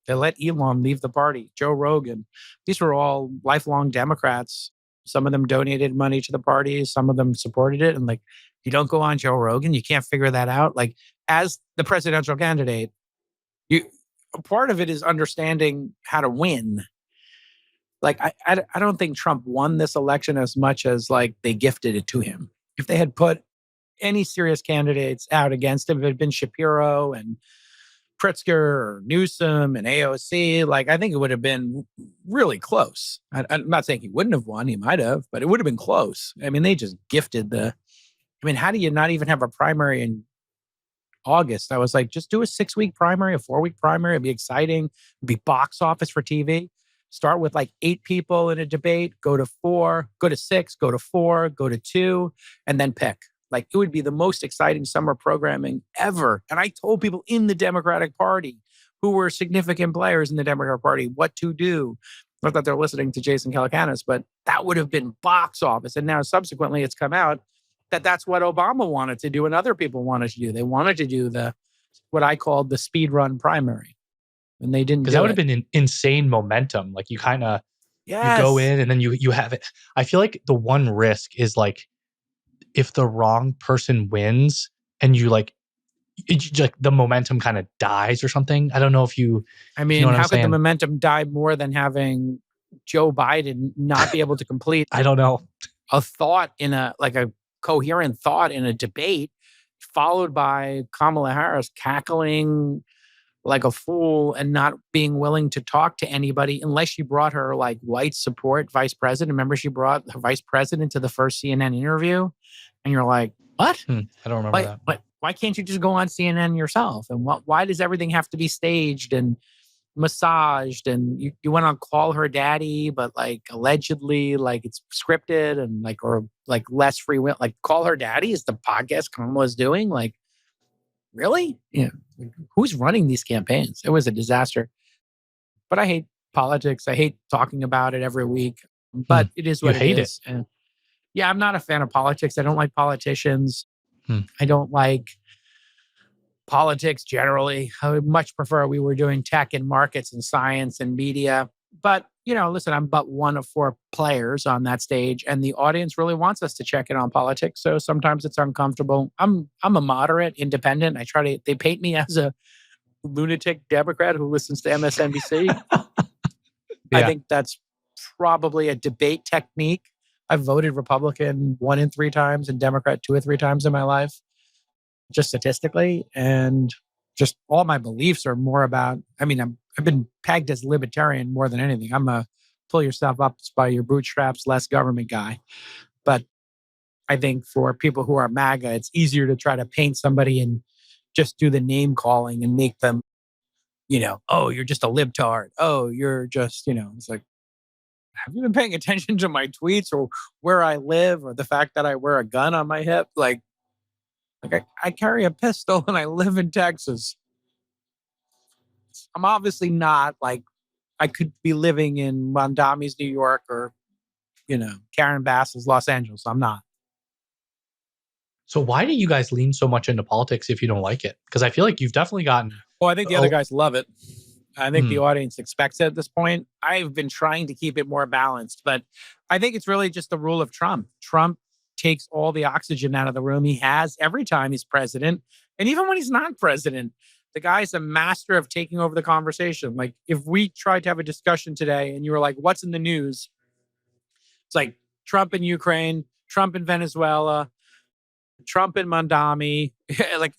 They let Elon leave the party, Joe Rogan. These were all lifelong Democrats. Some of them donated money to the party. Some of them supported it. And like, you don't go on Joe Rogan, you can't figure that out. Like, as the presidential candidate, you part of it is understanding how to win. Like, I don't think Trump won this election as much as like they gifted it to him. If they had put any serious candidates out against him, if it had been Shapiro and Pritzker or Newsom and AOC, like I think it would have been really close. I'm not saying he wouldn't have won, he might have, but it would have been close. I mean, they just gifted how do you not even have a primary in August? I was like, just do a 6-week primary, a 4-week primary. It'd be exciting. It'd be box office for TV. Start with like 8 people in a debate, go to 4, go to 6, go to 4, go to 2, and then pick. Like, it would be the most exciting summer programming ever. And I told people in the Democratic Party who were significant players in the Democratic Party what to do. Not that they're listening to Jason Calacanis, but that would have been box office. And now subsequently it's come out that that's what Obama wanted to do and other people wanted to do. They wanted to do what I called the speed run primary. And they didn't do it. Because that would have been an insane momentum. Like you kind of, you go in and then you have it. I feel like the one risk is like, if the wrong person wins and you like the momentum kind of dies or something. I don't know if you. I mean, you know how could the momentum die more than having Joe Biden not be able to complete? I don't know. A thought in a coherent thought in a debate, followed by Kamala Harris cackling like a fool and not being willing to talk to anybody unless she brought her like white support vice president. Remember, she brought her vice president to the first CNN interview, and you're like, what? I don't remember that. But why can't you just go on CNN yourself? And why does everything have to be staged and massaged? And you went on Call Her Daddy, but like allegedly like it's scripted and like, or like less free will. Like Call Her Daddy is the podcast Kamala's doing. Like, really? Yeah. Who's running these campaigns? It was a disaster. But I hate politics. I hate talking about it every week. But it is what it is. And yeah, I'm not a fan of politics. I don't like politicians. I don't like politics generally. I would much prefer we were doing tech and markets and science and media. But, listen, I'm but one of 4 players on that stage, and the audience really wants us to check in on politics. So sometimes it's uncomfortable. I'm a moderate independent. They paint me as a lunatic Democrat who listens to MSNBC. Yeah. I think that's probably a debate technique. I've voted Republican 1 in 3 times and Democrat 2 or 3 times in my life, just statistically. And just all my beliefs are more about, I've been pegged as libertarian more than anything. I'm a pull yourself up by your bootstraps, less government guy. But I think for people who are MAGA, it's easier to try to paint somebody and just do the name calling and make them, oh, you're just a libtard. Oh, you're just, it's like, have you been paying attention to my tweets or where I live or the fact that I wear a gun on my hip? Like I carry a pistol and I live in Texas. I'm obviously not like, I could be living in Mondami's New York or, Karen Bass's Los Angeles. I'm not. So why do you guys lean so much into politics if you don't like it? Because I feel like you've definitely gotten. Well, I think the other guys love it. I think the audience expects it at this point. I've been trying to keep it more balanced, but I think it's really just the rule of Trump. Trump takes all the oxygen out of the room. He has every time he's president. And even when he's not president, the guy's a master of taking over the conversation. Like if we tried to have a discussion today and you were like, what's in the news? It's like Trump in Ukraine, Trump in Venezuela, Trump in Mondami. Like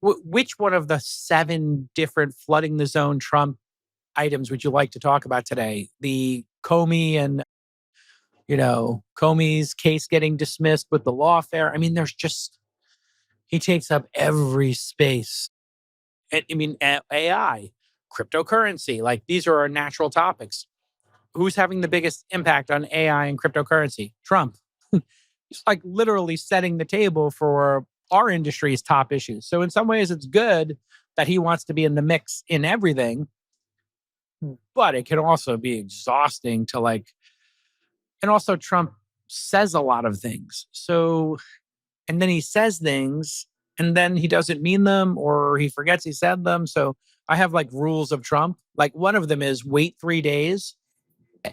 which one of the 7 different flooding the zone Trump items would you like to talk about today? The Comey and, Comey's case getting dismissed with the lawfare. There's just, he takes up every space. AI, cryptocurrency, like these are our natural topics. Who's having the biggest impact on AI and cryptocurrency? Trump. He's like literally setting the table for our industry's top issues. So in some ways, it's good that he wants to be in the mix in everything. But it can also be exhausting to and also Trump says a lot of things. So, and then he says things and then he doesn't mean them or he forgets he said them. So I have rules of Trump. Like one of them is wait 3 days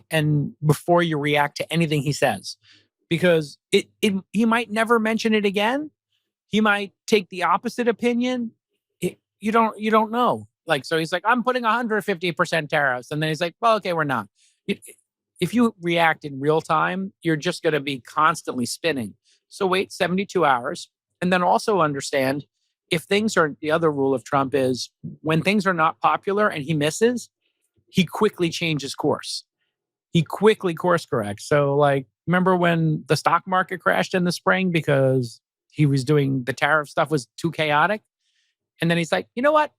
and before you react to anything he says, because he might never mention it again. He might take the opposite opinion. You don't know. So he's like, I'm putting 150% tariffs. And then he's like, well, okay, we're not. If you react in real time, you're just going to be constantly spinning. So wait 72 hours. And then also understand if things are, the other rule of Trump is when things are not popular and he misses, he quickly changes course. He quickly course corrects. So remember when the stock market crashed in the spring because he was doing the tariff stuff was too chaotic? And then he's like, you know what?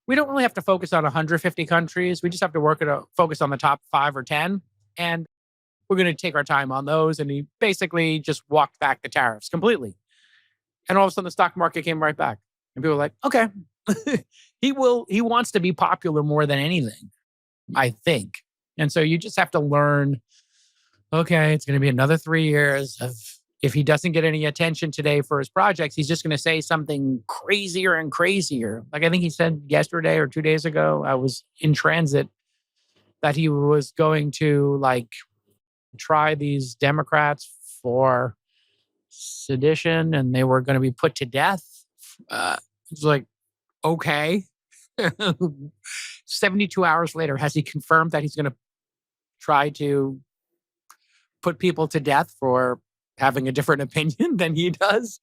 We don't really have to focus on 150 countries. We just have to focus on the top 5 or 10. And we're going to take our time on those. And he basically just walked back the tariffs completely. And all of a sudden the stock market came right back. And people were like, okay, he wants to be popular more than anything, I think. And so you just have to learn, okay, it's going to be another 3 years of, if he doesn't get any attention today for his projects, he's just going to say something crazier and crazier. I think he said yesterday or 2 days ago, I was in transit, that he was going to try these Democrats for sedition and they were going to be put to death. It's like, okay. 72 hours later, has he confirmed that he's going to try to put people to death for having a different opinion than he does?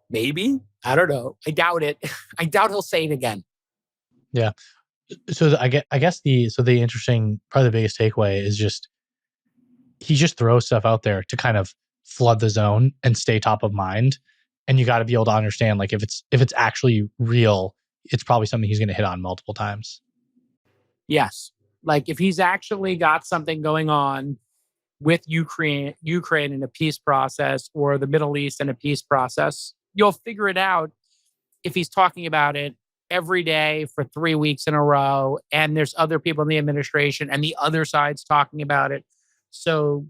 Maybe. I don't know. I doubt it. I doubt he'll say it again. Yeah. So I guess the interesting, probably the biggest takeaway is just he just throws stuff out there to kind of flood the zone and stay top of mind. And you got to be able to understand, if it's actually real, it's probably something he's going to hit on multiple times. Yes. If he's actually got something going on with Ukraine in a peace process, or the Middle East in a peace process, you'll figure it out if he's talking about it every day for 3 weeks in a row, and there's other people in the administration and the other side's talking about it. So,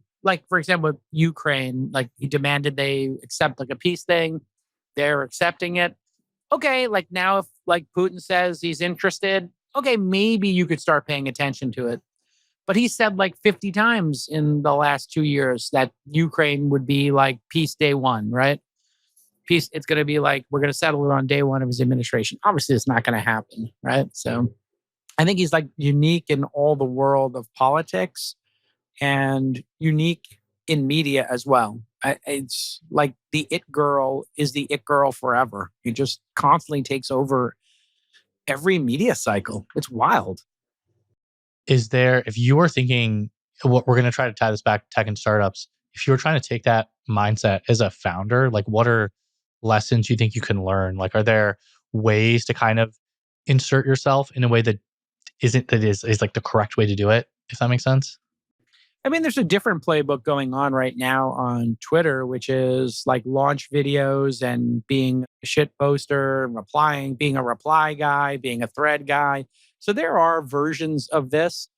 for example, with Ukraine, he demanded they accept a peace thing. They're accepting it. Okay, now if Putin says he's interested, okay, maybe you could start paying attention to it. But he said 50 times in the last 2 years that Ukraine would be peace day one, right? Peace, it's going to be we're going to settle it on day one of his administration. Obviously, it's not going to happen, right? So I think he's unique in all the world of politics and unique in media as well. It's the it girl is the it girl forever. He just constantly takes over every media cycle. It's wild. Is there, if you were thinking, what we're going to try to tie this back to tech and startups, if you were trying to take that mindset as a founder, what are lessons you think you can learn? Are there ways to kind of insert yourself in a way that is the correct way to do it, if that makes sense? I mean, there's a different playbook going on right now on Twitter, which is launch videos and being a shit poster, replying, being a reply guy, being a thread guy. So there are versions of this.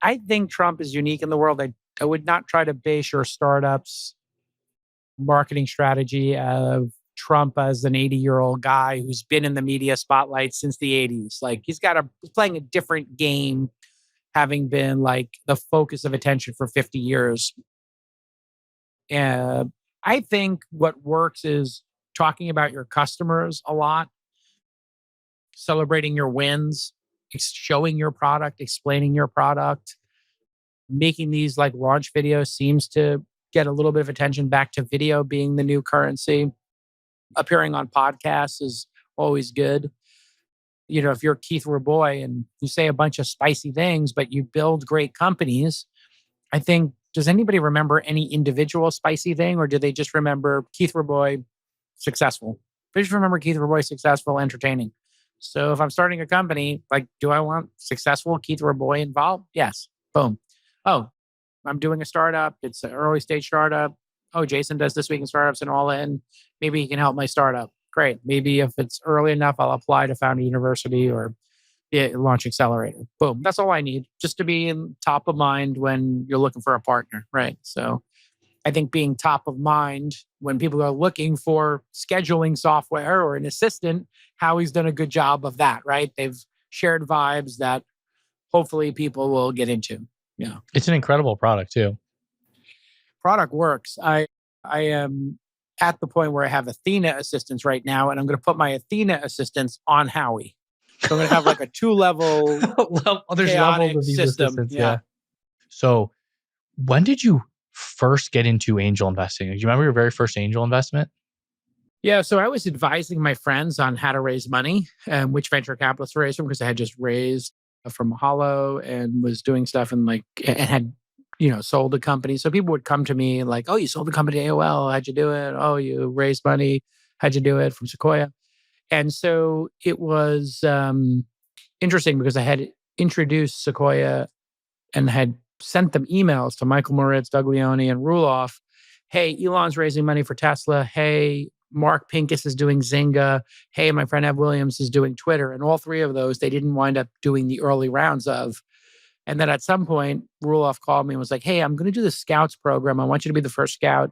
I think Trump is unique in the world. I would not try to base your startup's marketing strategy of Trump as an 80-year-old guy who's been in the media spotlight since the 80s. He's playing a different game, having been the focus of attention for 50 years. And I think what works is talking about your customers a lot, celebrating your wins, showing your product, explaining your product, making these launch videos seems to get a little bit of attention back to video being the new currency. Appearing on podcasts is always good. If you're Keith Raboy and you say a bunch of spicy things, but you build great companies, I think, does anybody remember any individual spicy thing, or do they just remember Keith Raboy successful? They just remember Keith Raboy successful, entertaining. So if I'm starting a company, do I want successful Keith Raboy involved? Yes. Boom. Oh, I'm doing a startup. It's an early stage startup. Oh, Jason does This Week in Startups and All In. Maybe he can help my startup. Great. Maybe if it's early enough, I'll apply to found a university or Yeah, Launch Accelerator. Boom. That's all I need, just to be in top of mind when you're looking for a partner, right? So I think being top of mind when people are looking for scheduling software or an assistant, Howie's done a good job of that, right? They've shared vibes that hopefully people will get into. Yeah. It's an incredible product too. Product works. I am at the point where I have Athena assistants right now, and I'm going to put my Athena assistants on Howie. So I'm going to have like a 2-level there's levels of these system. assistants. Yeah. So when did you first get into angel investing? Do you remember your very first angel investment? Yeah. So I was advising my friends on how to raise money and which venture capitalists to raise from, because I had just raised from Hollow and was doing stuff and had, sold a company. So people would come to me like, oh, you sold a company to AOL. How'd you do it? Oh, you raised money. How'd you do it from Sequoia? And so it was interesting because I had introduced Sequoia and had sent them emails to Michael Moritz, Doug Leone, and Ruloff. Hey, Elon's raising money for Tesla. Hey, Mark Pincus is doing Zynga. Hey, my friend Ev Williams is doing Twitter. And all three of those, they didn't wind up doing the early rounds of. And then at some point, Ruloff called me and was like, hey, I'm going to do the Scouts program. I want you to be the first scout.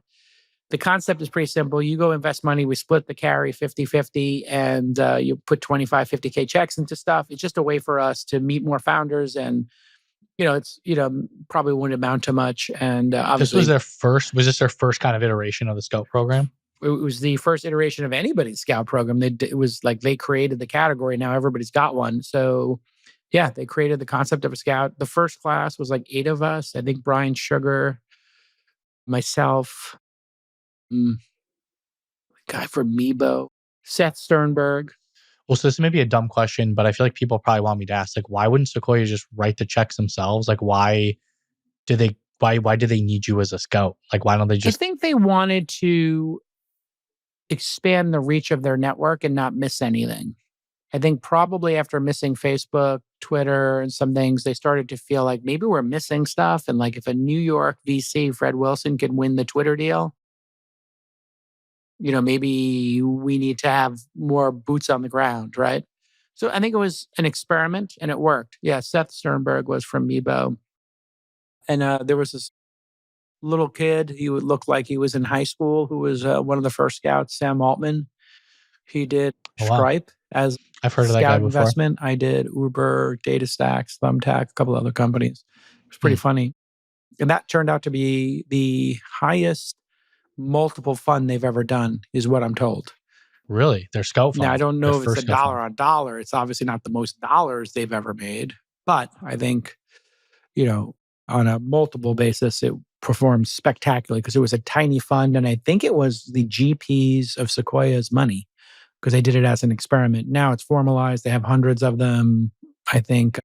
The concept is pretty simple. You go invest money. We split the carry 50-50 and you put 25, 50K checks into stuff. It's just a way for us to meet more founders. And, it's, probably wouldn't amount to much. And obviously, was this their first kind of iteration of the Scout program? It was the first iteration of anybody's Scout program. It was like they created the category. Now everybody's got one. So yeah, they created the concept of a Scout. The first class was like 8 of us. I think Brian Sugar, myself, guy from Meebo, Seth Sternberg. Well, so this may be a dumb question, but I feel like people probably want me to ask, like, why wouldn't Sequoia just write the checks themselves? Like, why do they need you as a scout? Like, why don't they just... I think they wanted to expand the reach of their network and not miss anything. I think probably after missing Facebook, Twitter, and some things, they started to feel like maybe we're missing stuff. And like if a New York VC, Fred Wilson, could win the Twitter deal, maybe we need to have more boots on the ground, right? So I think it was an experiment and it worked. Yeah, Seth Sternberg was from Meebo. And there was this little kid, he would look like he was in high school, who was one of the first scouts, Sam Altman. He did Stripe as I've heard of that guy before. Investment. I did Uber, DataStax, Thumbtack, a couple other companies. It was pretty funny. And that turned out to be the highest multiple fund they've ever done, is what I'm told. Really? Their Scout fund? Now, I don't know if it's a dollar on dollar. It's obviously not the most dollars they've ever made. But I think, on a multiple basis, it performed spectacularly because it was a tiny fund. And I think it was the GPs of Sequoia's money because they did it as an experiment. Now it's formalized. They have hundreds of them. I think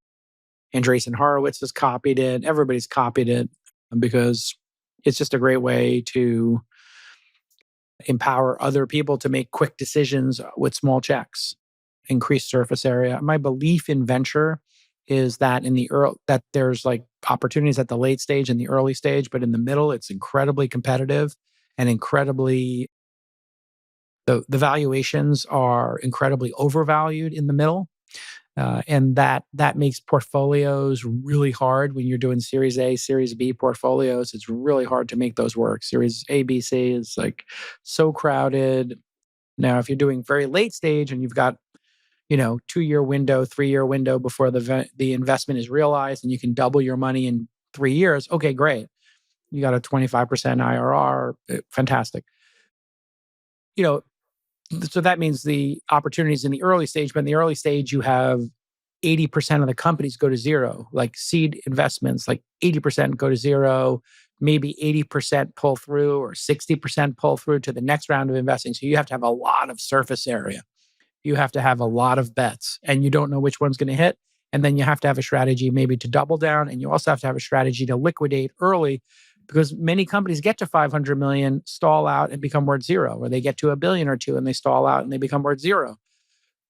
Andreessen Horowitz has copied it. Everybody's copied it because it's just a great way to empower other people to make quick decisions with small checks, increase surface area. My belief in venture is that that there's like opportunities at the late stage and the early stage, but in the middle, it's incredibly competitive and incredibly, the valuations are incredibly overvalued in the middle. And that makes portfolios really hard when you're doing Series A, Series B portfolios. It's really hard to make those work. Series A, B, C is like so crowded. Now, if you're doing very late stage and you've got 2-year window, 3-year window before the investment is realized and you can double your money in 3 years, okay, great. You got a 25% IRR, fantastic. So that means the opportunities in the early stage, but in the early stage, you have 80% of the companies go to zero, like seed investments, like 80% go to zero, maybe 80% pull through or 60% pull through to the next round of investing. So you have to have a lot of surface area. You have to have a lot of bets and you don't know which one's going to hit. And then you have to have a strategy maybe to double down. And you also have to have a strategy to liquidate early because many companies get to 500 million, stall out and become worth zero, or they get to $1 billion or $2 billion and they stall out and they become worth zero.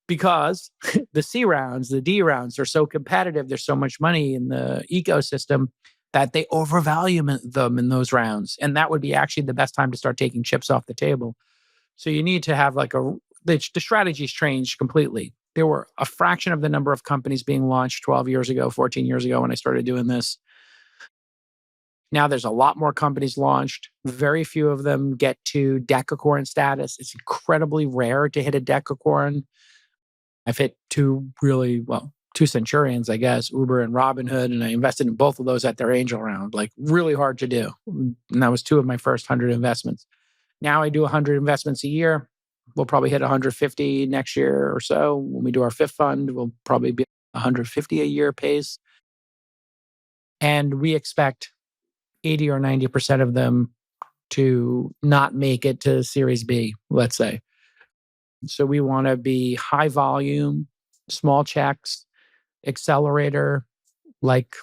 Because the C rounds, the D rounds are so competitive, there's so much money in the ecosystem that they overvalue them in those rounds. And that would be actually the best time to start taking chips off the table. So you need to have the strategy's changed completely. there were a fraction of the number of companies being launched 12 years ago, 14 years ago when I started doing this. Now there's a lot more companies launched. Very few of them get to decacorn status. It's incredibly rare to hit a decacorn. I've hit two Centurions, I guess, Uber and Robinhood, and I invested in both of those at their angel round. Like, really hard to do. And that was two of my first 100 investments. Now I do 100 investments a year. We'll probably hit 150 next year or so. When we do our fifth fund, we'll probably be 150 a year pace. And we expect 80 or 90% of them to not make it to Series B, let's say. So we want to be high volume, small checks, accelerator like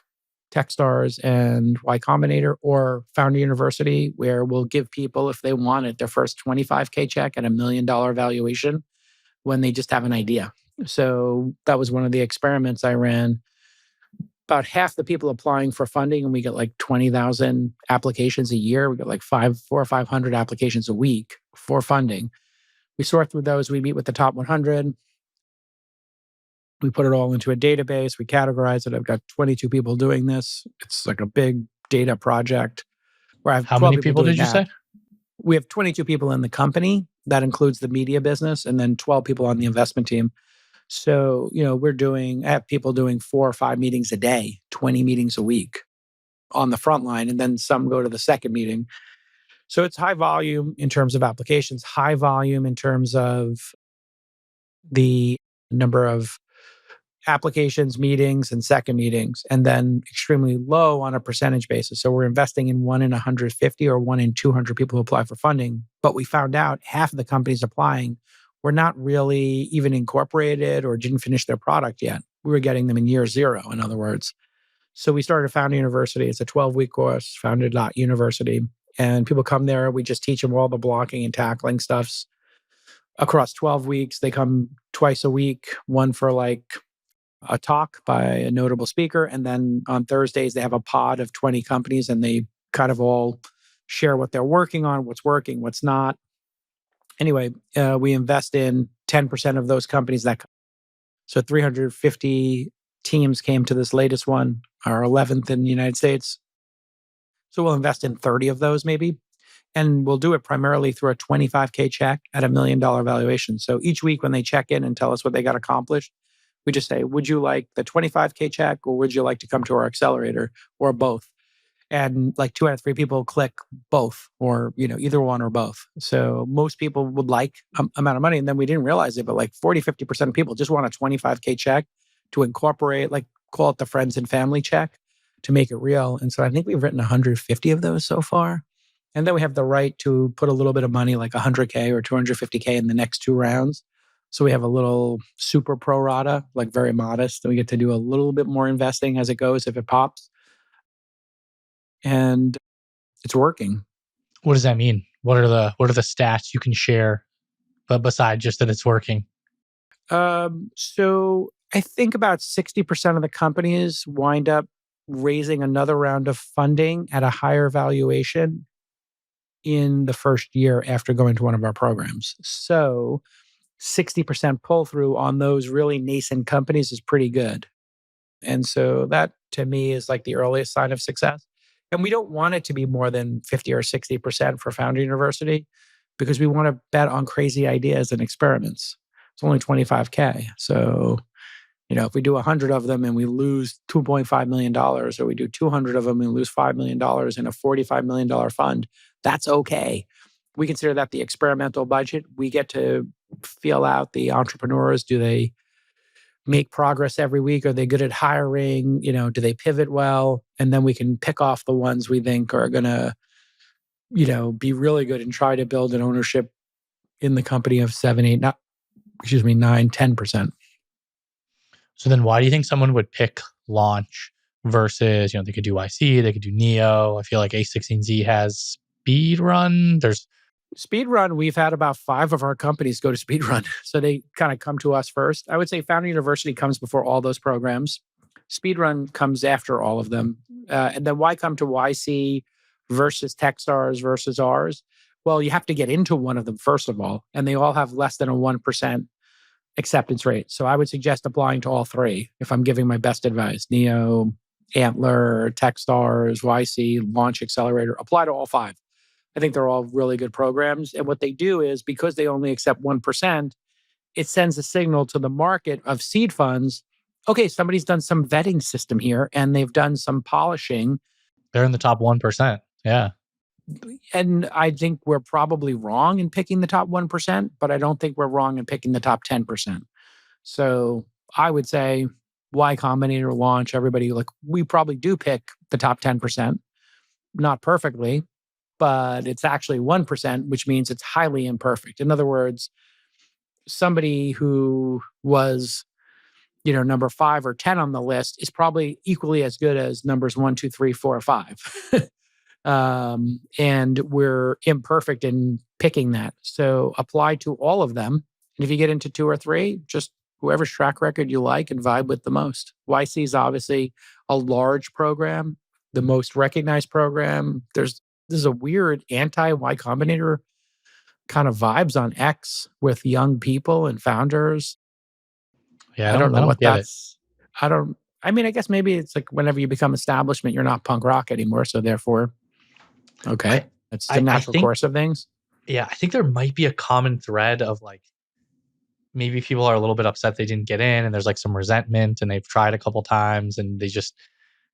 Techstars and Y Combinator, or Founder University, where we'll give people, if they want it, their first $25K check at $1 million valuation when they just have an idea. So that was one of the experiments I ran. About half the people applying for funding, and we get like 20,000 applications a year. We get like 400 or 500 applications a week for funding. We sort through those. We meet with the top 100. We put it all into a database. We categorize it. I've got 22 people doing this. It's like a big data project. Where I have How many people did you say? We have 22 people in the company. That includes the media business, and then 12 people on the investment team. So, I have people doing 4 or 5 meetings a day, 20 meetings a week on the front line, and then some go to the second meeting. So it's high volume in terms of applications, high volume in terms of the number of applications, meetings, and second meetings, and then extremely low on a percentage basis. So we're investing in 1 in 150 or 1 in 200 people who apply for funding. But we found out half of the companies applying were not really even incorporated or didn't finish their product yet. We were getting them in year 0, in other words. So we started Founder University. It's a 12-week course, Founder.University. And people come there. We just teach them all the blocking and tackling stuffs across 12 weeks. They come twice a week, one for like a talk by a notable speaker. And then on Thursdays, they have a pod of 20 companies, and they kind of all share what they're working on, what's working, what's not. Anyway, we invest in 10% of those companies. So 350 teams came to this latest one, our 11th in the United States. So we'll invest in 30 of those maybe. And we'll do it primarily through a $25K check at $1 million valuation. So each week when they check in and tell us what they got accomplished, we just say, would you like the $25K check, or would you like to come to our accelerator, or both? And like 2 out of 3 people click both, or either one or both. So most people would like amount of money. And then we didn't realize it, but like 40-50% of people just want a $25K check to incorporate, like, call it the friends and family check, to make it real. And so I think we've written 150 of those so far. And then we have the right to put a little bit of money, like 100K or 250K in the next 2 rounds. So we have a little super pro rata, like very modest. And we get to do a little bit more investing as it goes if it pops. And it's working. What does that mean? What are the stats you can share, but besides just that it's working? So I think about 60% of the companies wind up raising another round of funding at a higher valuation in the first year after going to one of our programs. So 60% pull through on those really nascent companies is pretty good. And so that, to me, is like the earliest sign of success. And we don't want it to be more than 50 or 60% for Founder University, because we want to bet on crazy ideas and experiments. It's only 25K. So, if we do 100 of them and we lose $2.5 million, or we do 200 of them and lose $5 million in a $45 million fund, that's okay. We consider that the experimental budget. We get to feel out the entrepreneurs. Do they make progress every week? Are they good at hiring? Do they pivot well? And then we can pick off the ones we think are going to, be really good and try to build an ownership in the company of 9, 10%. So then why do you think someone would pick Launch versus, they could do YC, they could do Neo? I feel like A16Z has Speedrun. There's Speedrun, we've had about 5 of our companies go to Speedrun. So they kind of come to us first. I would say Founder University comes before all those programs. Speedrun comes after all of them. And then why come to YC versus Techstars versus ours? Well, you have to get into one of them, first of all. And they all have less than a 1% acceptance rate. So I would suggest applying to all three if I'm giving my best advice. Neo, Antler, Techstars, YC, Launch Accelerator, apply to all five. I think they're all really good programs. And what they do is, because they only accept 1%, it sends a signal to the market of seed funds. Okay, somebody's done some vetting system here and they've done some polishing. They're in the top 1%. Yeah. And I think we're probably wrong in picking the top 1%, but I don't think we're wrong in picking the top 10%. So I would say Y Combinator, Launch, everybody, like, we probably do pick the top 10%, not perfectly, but it's actually 1%, which means it's highly imperfect. In other words, somebody who was, number 5 or 10 on the list is probably equally as good as numbers 1, 2, 3, 4, or 5. And we're imperfect in picking that. So apply to all of them. And if you get into 2 or 3, just whoever's track record you like and vibe with the most. YC is obviously a large program, the most recognized program. There's a weird anti-Y Combinator kind of vibes on X with young people and founders. Yeah, I don't know what get that's. I guess maybe it's like whenever you become establishment, you're not punk rock anymore. So therefore, okay, that's the natural course of things. Yeah, I think there might be a common thread of like, maybe people are a little bit upset they didn't get in, and there's like some resentment, and they've tried a couple times, and they just,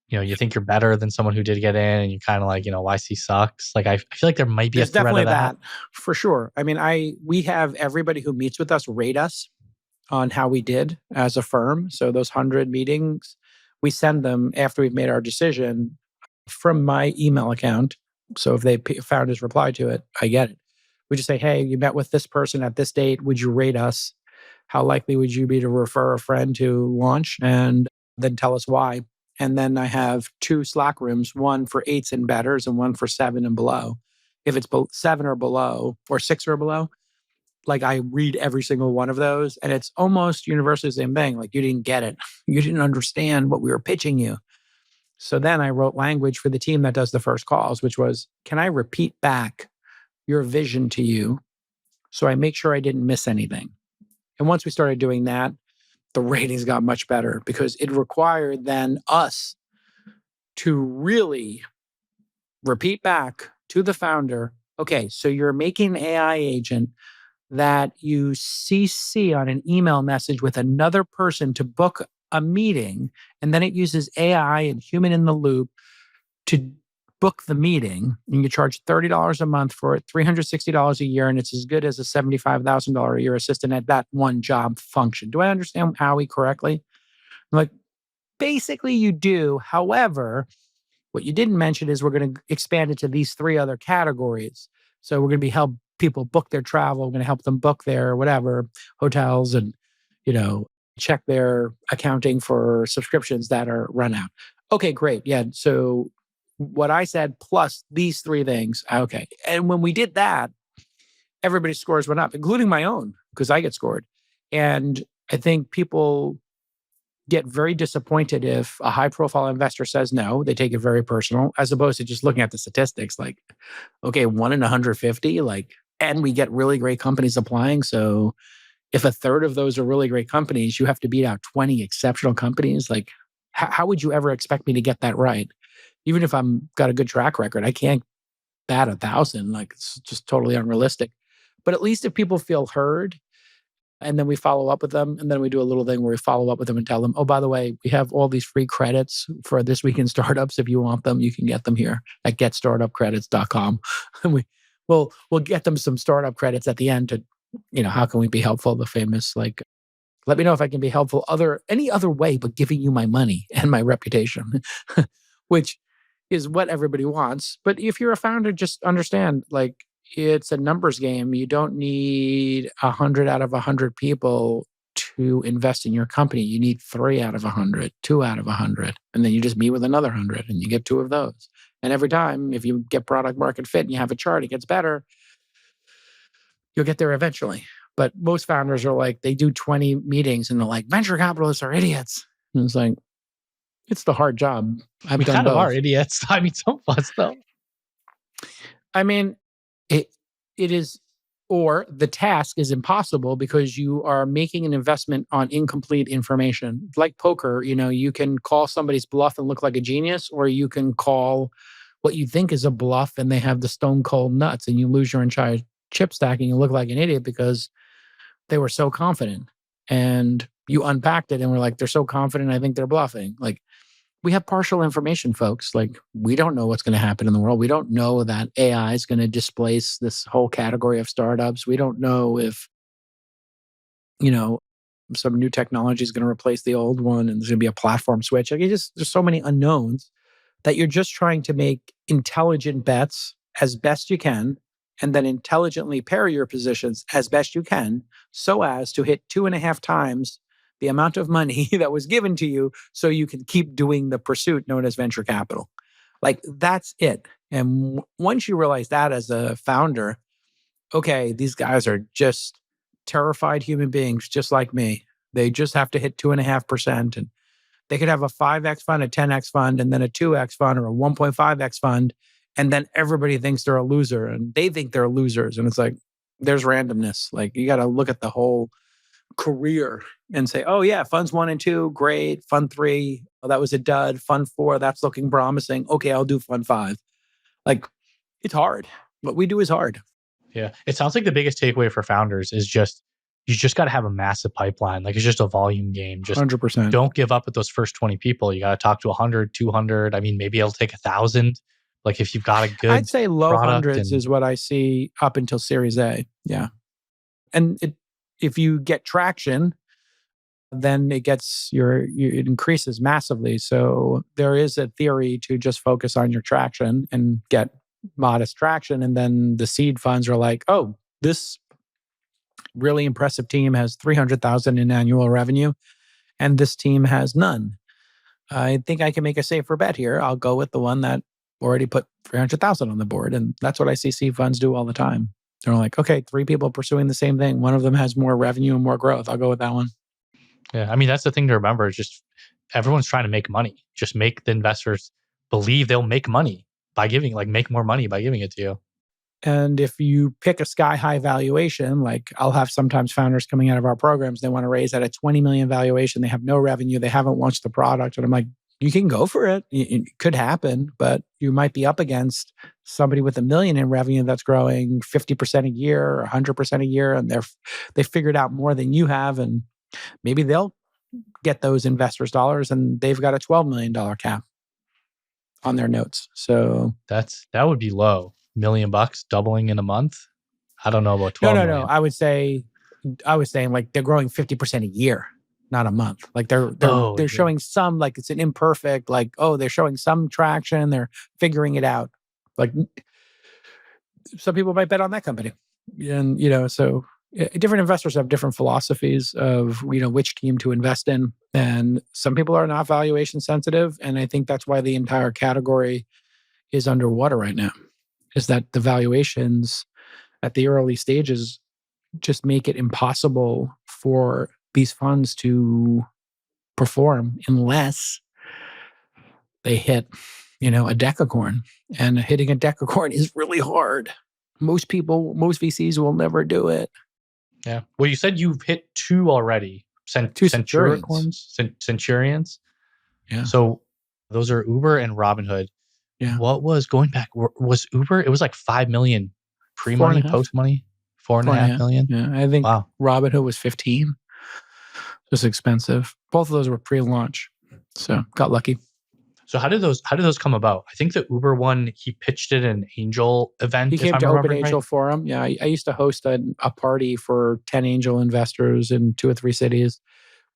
you think you're better than someone who did get in, and you kind of like, YC sucks. Like, I feel like there might be There's a thread definitely of that for sure. I mean, we have everybody who meets with us rate us on how we did as a firm. So those 100 meetings, we send them after we've made our decision from my email account. So if founders reply to it, I get it. We just say, hey, you met with this person at this date. Would you rate us? How likely would you be to refer a friend to Launch? And then tell us why. And then I have 2 Slack rooms, one for 8s and betters and one for 7 and below. If it's 7 or below or 6 or below, like, I read every single one of those, and it's almost universally the same thing. Like, you didn't get it. You didn't understand what we were pitching you. So then I wrote language for the team that does the first calls, which was, can I repeat back your vision to you so I make sure I didn't miss anything? And once we started doing that, the ratings got much better because it required then us to really repeat back to the founder, okay, so you're making an AI agent that you CC on an email message with another person to book a meeting, and then it uses AI and human in the loop to book the meeting, and you charge $30 a month for it, $360 a year, and it's as good as a $75,000 a year assistant at that one job function. Do I understand Howie correctly? I'm like, basically you do. However, what you didn't mention is we're going to expand it to these 3 other categories. So we're going to be help people book their travel. We're going to help them book their whatever hotels and, check their accounting for subscriptions that are run out. Okay, great. Yeah. So what I said plus these 3 things. Okay. And when we did that, everybody's scores went up, including my own, because I get scored. And I think people get very disappointed if a high profile investor says no. They take it very personal, as opposed to just looking at the statistics like, okay, 1 in 150, like, and we get really great companies applying. So if a third of those are really great companies, you have to beat out 20 exceptional companies. Like, how would you ever expect me to get that right? Even if I'm got a good track record, I can't bat 1,000. Like, it's just totally unrealistic. But at least if people feel heard, and then we follow up with them. And then we do a little thing where we follow up with them and tell them, oh, by the way, we have all these free credits for This Week in Startups. If you want them, you can get them here at getstartupcredits.com. And we'll get them some startup credits at the end to, how can we be helpful? The famous, like, let me know if I can be helpful any other way but giving you my money and my reputation, which is what everybody wants. But if you're a founder, just understand, like, it's a numbers game. You don't need 100 out of 100 people to invest in your company. You need 3 out of 100, 2 out of 100. And then you just meet with another 100 and you get 2 of those. And every time, if you get product market fit and you have a chart, it gets better. You'll get there eventually. But most founders are like, they do 20 meetings and they're like, venture capitalists are idiots. And it's like, it's the hard job. We kind of are idiots. I mean, some of us though. I mean, it is or the task is impossible because you are making an investment on incomplete information. Like poker, you can call somebody's bluff and look like a genius, or you can call what you think is a bluff and they have the stone cold nuts and you lose your entire chip stack and you look like an idiot because they were so confident. And you unpacked it and were like, they're so confident, I think they're bluffing. Like, we have partial information, folks. Like, we don't know what's going to happen in the world. We don't know that AI is going to displace this whole category of startups. We don't know if, some new technology is going to replace the old one and there's going to be a platform switch. Like, there's so many unknowns that you're just trying to make intelligent bets as best you can, and then intelligently pair your positions as best you can so as to hit 2.5 times the amount of money that was given to you so you can keep doing the pursuit known as venture capital. Like, that's it. And once you realize that as a founder, okay, these guys are just terrified human beings just like me. They just have to hit 2.5%. And they could have a 5X fund, a 10X fund, and then a 2X fund or a 1.5X fund. And then everybody thinks they're a loser and they think they're losers. And it's like, there's randomness. Like, you got to look at the whole career and say, oh yeah, funds 1 and 2, great. Fund 3, oh, that was a dud. Fund 4, that's looking promising. Okay, I'll do fund 5. Like, it's hard. What we do is hard. Yeah. It sounds like the biggest takeaway for founders is you just got to have a massive pipeline. Like, it's just a volume game. Just 100%. Don't give up with those first 20 people. You got to talk to 100, 200. I mean, maybe it'll take 1,000. Like, if you've got a good I'd say low hundreds and, is what I see up until Series A. Yeah. And if you get traction, then it increases massively. So there is a theory to just focus on your traction and get modest traction. And then the seed funds are like, oh, this really impressive team has 300,000 in annual revenue, and this team has none. I think I can make a safer bet here. I'll go with the one that already put 300,000 on the board. And that's what I see seed funds do all the time. They're like, okay, 3 people pursuing the same thing. One of them has more revenue and more growth. I'll go with that one. Yeah. I mean, that's the thing to remember is just everyone's trying to make money. Just make the investors believe they'll make money by giving, make more money by giving it to you. And if you pick a sky high valuation, like I'll have sometimes founders coming out of our programs, they want to raise at a 20 million valuation. They have no revenue. They haven't launched the product. And I'm like, you can go for it. It could happen, but you might be up against somebody with $1 million in revenue that's growing 50% a year or 100% a year. And they figured out more than you have. And maybe they'll get those investors' dollars and they've got a $12 million cap on their notes. So that would be low. $1 million doubling in a month. I don't know about 12 million. No. I was saying like they're growing 50% a year, not a month. Like they're showing some, like it's an imperfect, like, oh, they're showing some traction. They're figuring it out. Like, some people might bet on that company. And, so different investors have different philosophies of, which team to invest in. And some people are not valuation sensitive. And I think that's why the entire category is underwater right now, is that the valuations at the early stages just make it impossible for these funds to perform unless they hit, a decacorn. And hitting a decacorn is really hard. Most VCs will never do it. Yeah. Well, you said you've hit 2 already. 2 Centurions. Yeah. So those are Uber and Robinhood. Yeah. What was going back? Was Uber? It was like 5 million pre-money, post-money, 4.5 million. Yeah. I think Robinhood was 15. It was expensive. Both of those were pre-launch. So got lucky. So how did those come about? I think the Uber one, he pitched it at an angel event. He came to Open Angel Forum. Yeah, I used to host a party for 10 angel investors in 2 or 3 cities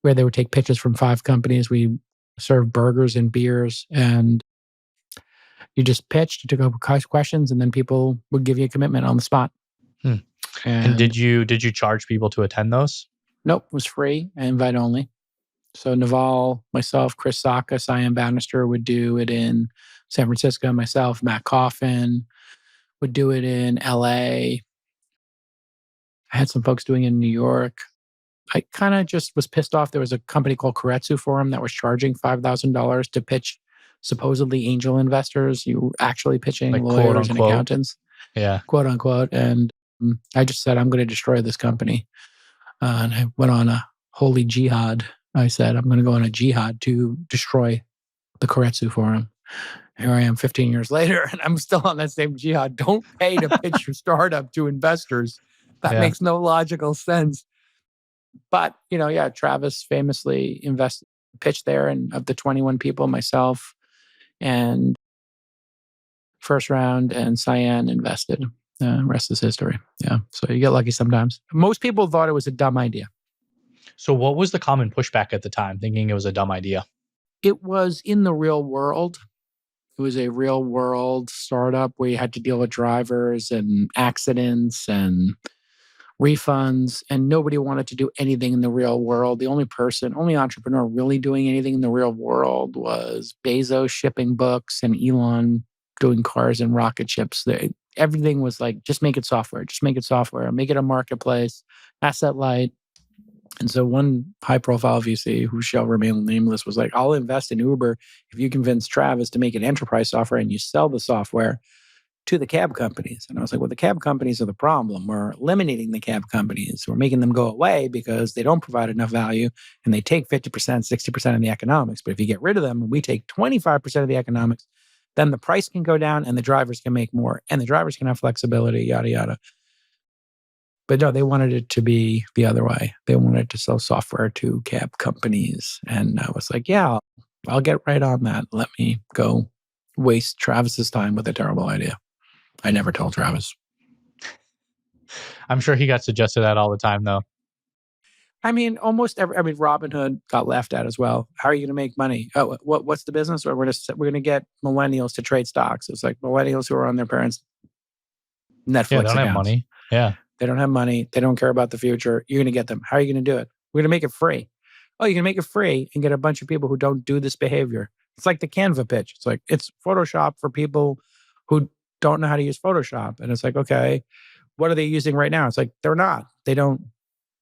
where they would take pitches from 5 companies. We served burgers and beers, and you just pitched, you took up questions, and then people would give you a commitment on the spot. And did you charge people to attend those? Nope, it was free and invite only. So Naval, myself, Chris Sacca, Cyan Bannister would do it in San Francisco. Myself, Matt Coffin would do it in LA. I had some folks doing it in New York. I kind of just was pissed off. There was a company called Keiretsu Forum that was charging $5,000 to pitch supposedly angel investors. You were actually pitching lawyers and accountants. Yeah. Quote unquote. And I just said, I'm going to destroy this company. And I went on a holy jihad. I said, I'm going to go on a jihad to destroy the Keiretsu Forum. Here I am 15 years later, and I'm still on that same jihad. Don't pay to pitch your startup to investors. That makes no logical sense. But, Travis famously pitched there, and of the 21 people, myself and first round and Cyan invested. Rest is history. Yeah. So you get lucky sometimes. Most people thought it was a dumb idea. So what was the common pushback at the time, thinking it was a dumb idea? It was in the real world. It was a real world startup where you had to deal with drivers and accidents and refunds, and nobody wanted to do anything in the real world. The only entrepreneur really doing anything in the real world was Bezos shipping books and Elon doing cars and rocket ships. Everything was like, just make it software, make it a marketplace, asset light. And so one high profile VC, who shall remain nameless, was like, I'll invest in Uber if you convince Travis to make an enterprise software and you sell the software to the cab companies. And I was like, well, the cab companies are the problem. We're eliminating the cab companies. We're making them go away because they don't provide enough value and they take 50%, 60% of the economics. But if you get rid of them and we take 25% of the economics, then the price can go down and the drivers can make more and the drivers can have flexibility, yada, yada. But no, they wanted it to be the other way. They wanted to sell software to cab companies. And I was like, yeah, I'll get right on that. Let me go waste Travis's time with a terrible idea. I never told Travis. I'm sure he got suggested that all the time, though. I mean, Robinhood got laughed at as well. How are you going to make money? Oh, what's the business? Or we're going to get millennials to trade stocks. It's like millennials who are on their parents' Netflix they don't accounts. have money. Yeah. They don't have money. They don't care about the future. You're going to get them. How are you going to do it? We're going to make it free. Oh, you can make it free and get a bunch of people who don't do this behavior. It's like the Canva pitch. It's like, it's Photoshop for people who don't know how to use Photoshop. And it's like, okay, what are they using right now? It's like, they're not. They don't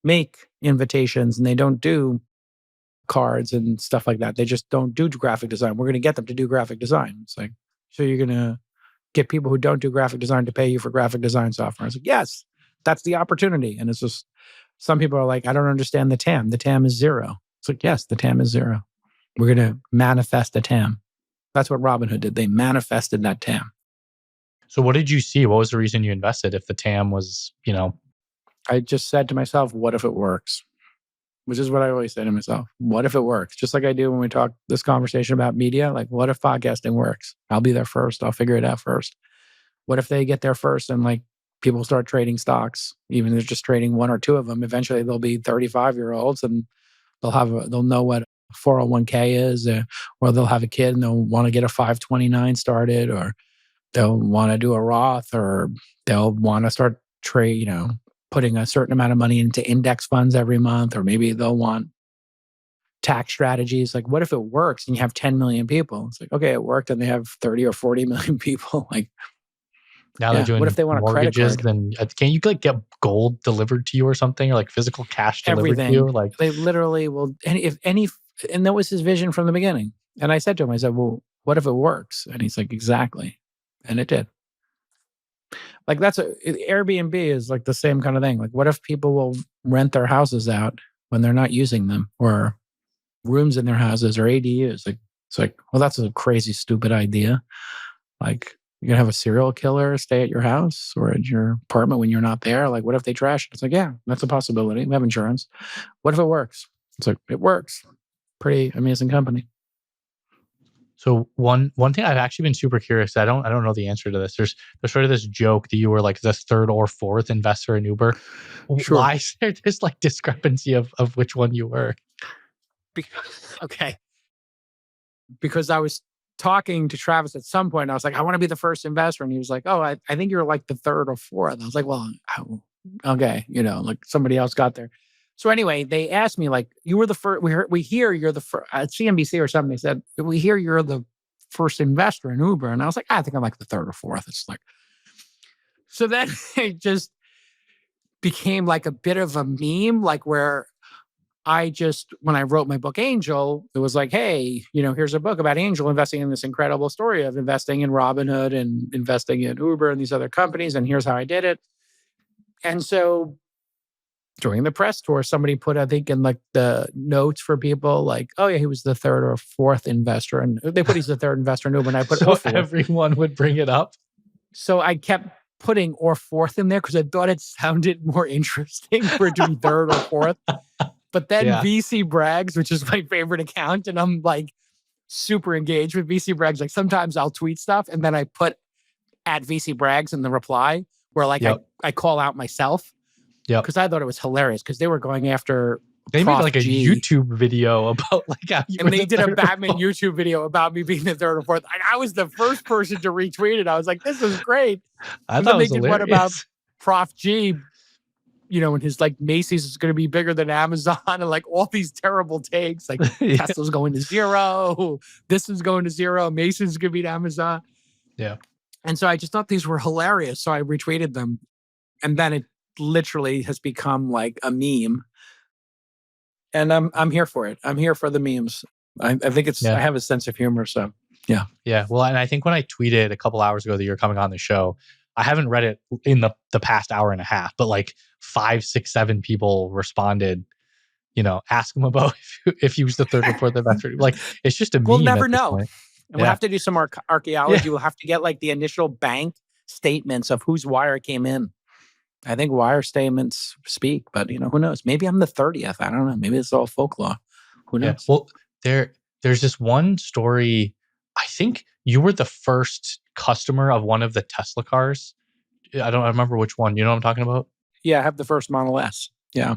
make invitations and they don't do cards and stuff like that. They just don't do graphic design. We're going to get them to do graphic design. It's like, so you're going to get people who don't do graphic design to pay you for graphic design software. It's like, yes, that's the opportunity. And it's just, some people are like, I don't understand the TAM. The TAM is zero. It's like, yes, the TAM is zero. We're going to manifest a TAM. That's what Robinhood did. They manifested that TAM. So what did you see? What was the reason you invested if the TAM was, I just said to myself, what if it works? Which is what I always say to myself. What if it works? Just like I do when we talk this conversation about media, like what if podcasting works? I'll be there first. I'll figure it out first. What if they get there first and like people start trading stocks, even if they're just trading one or two of them, eventually they'll be 35-year-olds and they'll know what 401k is, or they'll have a kid and they'll want to get a 529 started, or they'll want to do a Roth, or they'll want to start putting a certain amount of money into index funds every month, or maybe they'll want tax strategies. Like, what if it works and you have 10 million people? It's like, okay, it worked and they have 30 or 40 million people. Like, now they're doing what if they want mortgages? a credit card? Then can you like get gold delivered to you or something, or like physical cash delivered to you? Like, they literally will. And that was his vision from the beginning. And I said to him, well, what if it works? And he's like, exactly. And it did. Like Airbnb is like the same kind of thing. Like, what if people will rent their houses out when they're not using them, or rooms in their houses, or ADUs? Like, it's like, well, that's a crazy, stupid idea. Like, you're going to have a serial killer stay at your house or at your apartment when you're not there. Like, what if they trash it? It's like, yeah, that's a possibility. We have insurance. What if it works? It's like, it works. Pretty amazing company. So one thing I've actually been super curious. I don't know the answer to this. There's sort of this joke that you were like the third or fourth investor in Uber. Sure. Why is there this like discrepancy of which one you were? Because I was talking to Travis at some point. I was like, I want to be the first investor. And he was like, oh, I think you're like the third or fourth. I was like, well, okay. Like somebody else got there. So anyway, they asked me like, you were the first, we hear you're the first at CNBC or something. They said, we hear you're the first investor in Uber. And I was like, I think I'm like the third or fourth. It's like, so then it just became like a bit of a meme, like where when I wrote my book, Angel, it was like, hey, here's a book about angel investing in this incredible story of investing in Robinhood and investing in Uber and these other companies. And here's how I did it. And so during the press tour, somebody put, I think, in like the notes for people, like, oh yeah, he was the third or fourth investor. And they put he's the third investor. No, but I put so or fourth. everyone would bring it up. So I kept putting or fourth in there because I thought it sounded more interesting for it to be third or fourth. But then VC Brags, which is my favorite account, and I'm like super engaged with VC Brags. Like sometimes I'll tweet stuff and then I put at VC Brags in the reply where like I call out myself. Yeah. Because I thought it was hilarious because they were going after They Prof made like a G. YouTube video about like how you and they did a Batman YouTube video about me being the third or fourth. I was the first person to retweet it. I was like, this is great. I thought it was they did hilarious. one about Prof G, and his like Macy's is going to be bigger than Amazon and like all these terrible takes. Like Tesla's going to zero. This is going to zero. Macy's going to beat Amazon. Yeah. And so I just thought these were hilarious. So I retweeted them. And then it literally has become like a meme. And I'm here for it. I'm here for the memes. I think I have a sense of humor. So yeah. Yeah. Well, and I think when I tweeted a couple hours ago that you're coming on the show, I haven't read it in the past hour and a half, but like 5, 6, 7 people responded, ask him about if he was the third or fourth investor. Like it's just a meme. We'll never know. Point. And we'll have to do some archaeology. We'll have to get like the initial bank statements of whose wire came in. I think wire statements speak, but who knows? Maybe I'm the 30th. I don't know. Maybe it's all folklore. Who knows? Well, there's this one story. I think you were the first customer of one of the Tesla cars. I remember which one. You know what I'm talking about? Yeah, I have the first Model S. Yeah.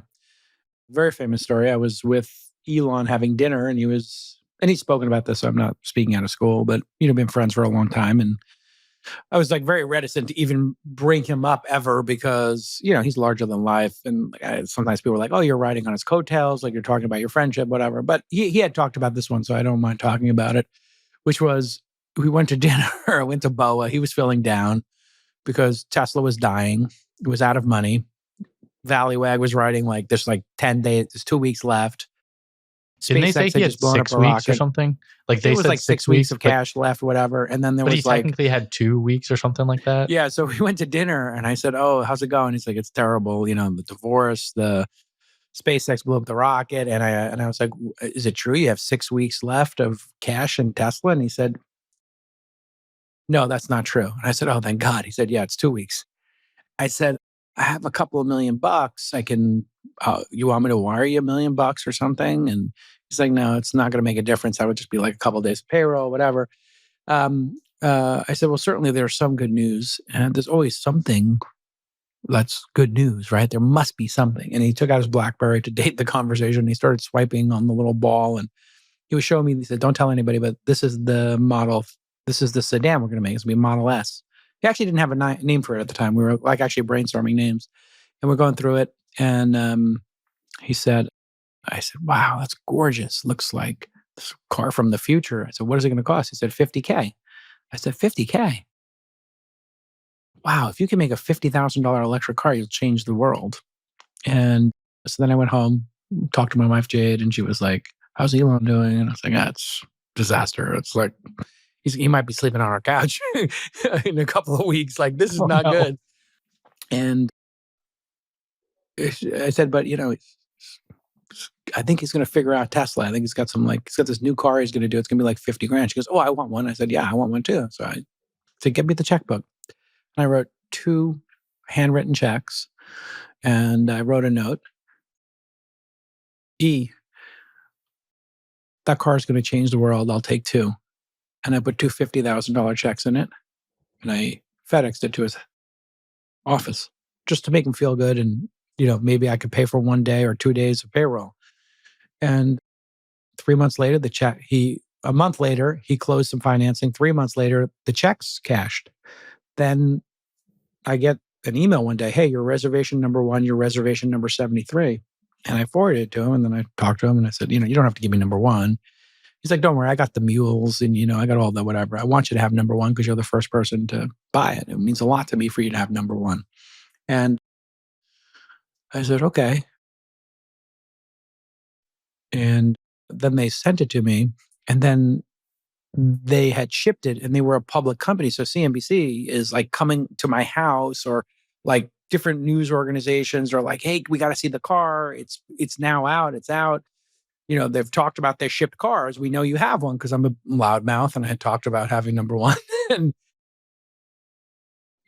Very famous story. I was with Elon having dinner and he's spoken about this, so I'm not speaking out of school, but been friends for a long time. And I was like very reticent to even bring him up ever because, he's larger than life. And sometimes people are like, oh, you're riding on his coattails, like you're talking about your friendship, whatever. But he had talked about this one, so I don't mind talking about it, which was we went to dinner, I went to BOA. He was feeling down because Tesla was dying. It was out of money. Valleywag was writing like there's like 10 days, there's 2 weeks left. Didn't they say he had 6 weeks or something? Like they said like 6 weeks of cash left, whatever. And then there was he technically had 2 weeks or something like that. Yeah. So we went to dinner and I said, oh, how's it going? He's like, it's terrible. The divorce, the SpaceX blew up the rocket. And I was like, is it true? You have 6 weeks left of cash in Tesla? And he said, no, that's not true. And I said, oh, thank God. He said, yeah, it's 2 weeks. I said, I have a couple of $1 million. I can, you want me to wire you $1 million or something? And he's like, no, it's not going to make a difference. That would just be like a couple of days of payroll, whatever. I said, well, certainly there's some good news. And there's always something that's good news, right? There must be something. And he took out his BlackBerry to date the conversation. He started swiping on the little ball. And he was showing me, he said, don't tell anybody, but this is the model. This is the sedan we're going to make. It's going to be Model S. He actually didn't have a name for it at the time. We were like actually brainstorming names. And we're going through it. And I said, wow, that's gorgeous. Looks like this car from the future. I said, what is it going to cost? He said, $50K. I said, $50K? Wow, if you can make a $50,000 electric car, you'll change the world. And so then I went home, talked to my wife, Jade, and she was like, how's Elon doing? And I was like, it's disaster. It's like, he might be sleeping on our couch in a couple of weeks. Like, this is not good. And I said, but I think he's going to figure out Tesla. I think he's got this new car he's going to do. It's going to be like 50 grand. She goes, oh, I want one. I said, yeah, I want one too. So I said, get me the checkbook. And I wrote 2 handwritten checks and I wrote a note. That car is going to change the world. I'll take 2. And I put 2 $50,000 checks in it. And I FedExed it to his office just to make him feel good. And, maybe I could pay for 1 day or 2 days of payroll. And 3 months later, a month later, he closed some financing. 3 months later, the checks cashed. Then I get an email one day, hey, your reservation number 1, your reservation number 73. And I forwarded it to him. And then I talked to him and I said, you don't have to give me number 1. He's like, don't worry, I got the mules and, I got all the whatever. I want you to have number 1 because you're the first person to buy it. It means a lot to me for you to have number 1. And I said, okay. And then they sent it to me. And then they had shipped it and they were a public company. So CNBC is like coming to my house or like different news organizations are like, hey, we got to see the car. It's now out. It's out. They've talked about their shipped cars. We know you have one because I'm a loudmouth and I had talked about having number one. And,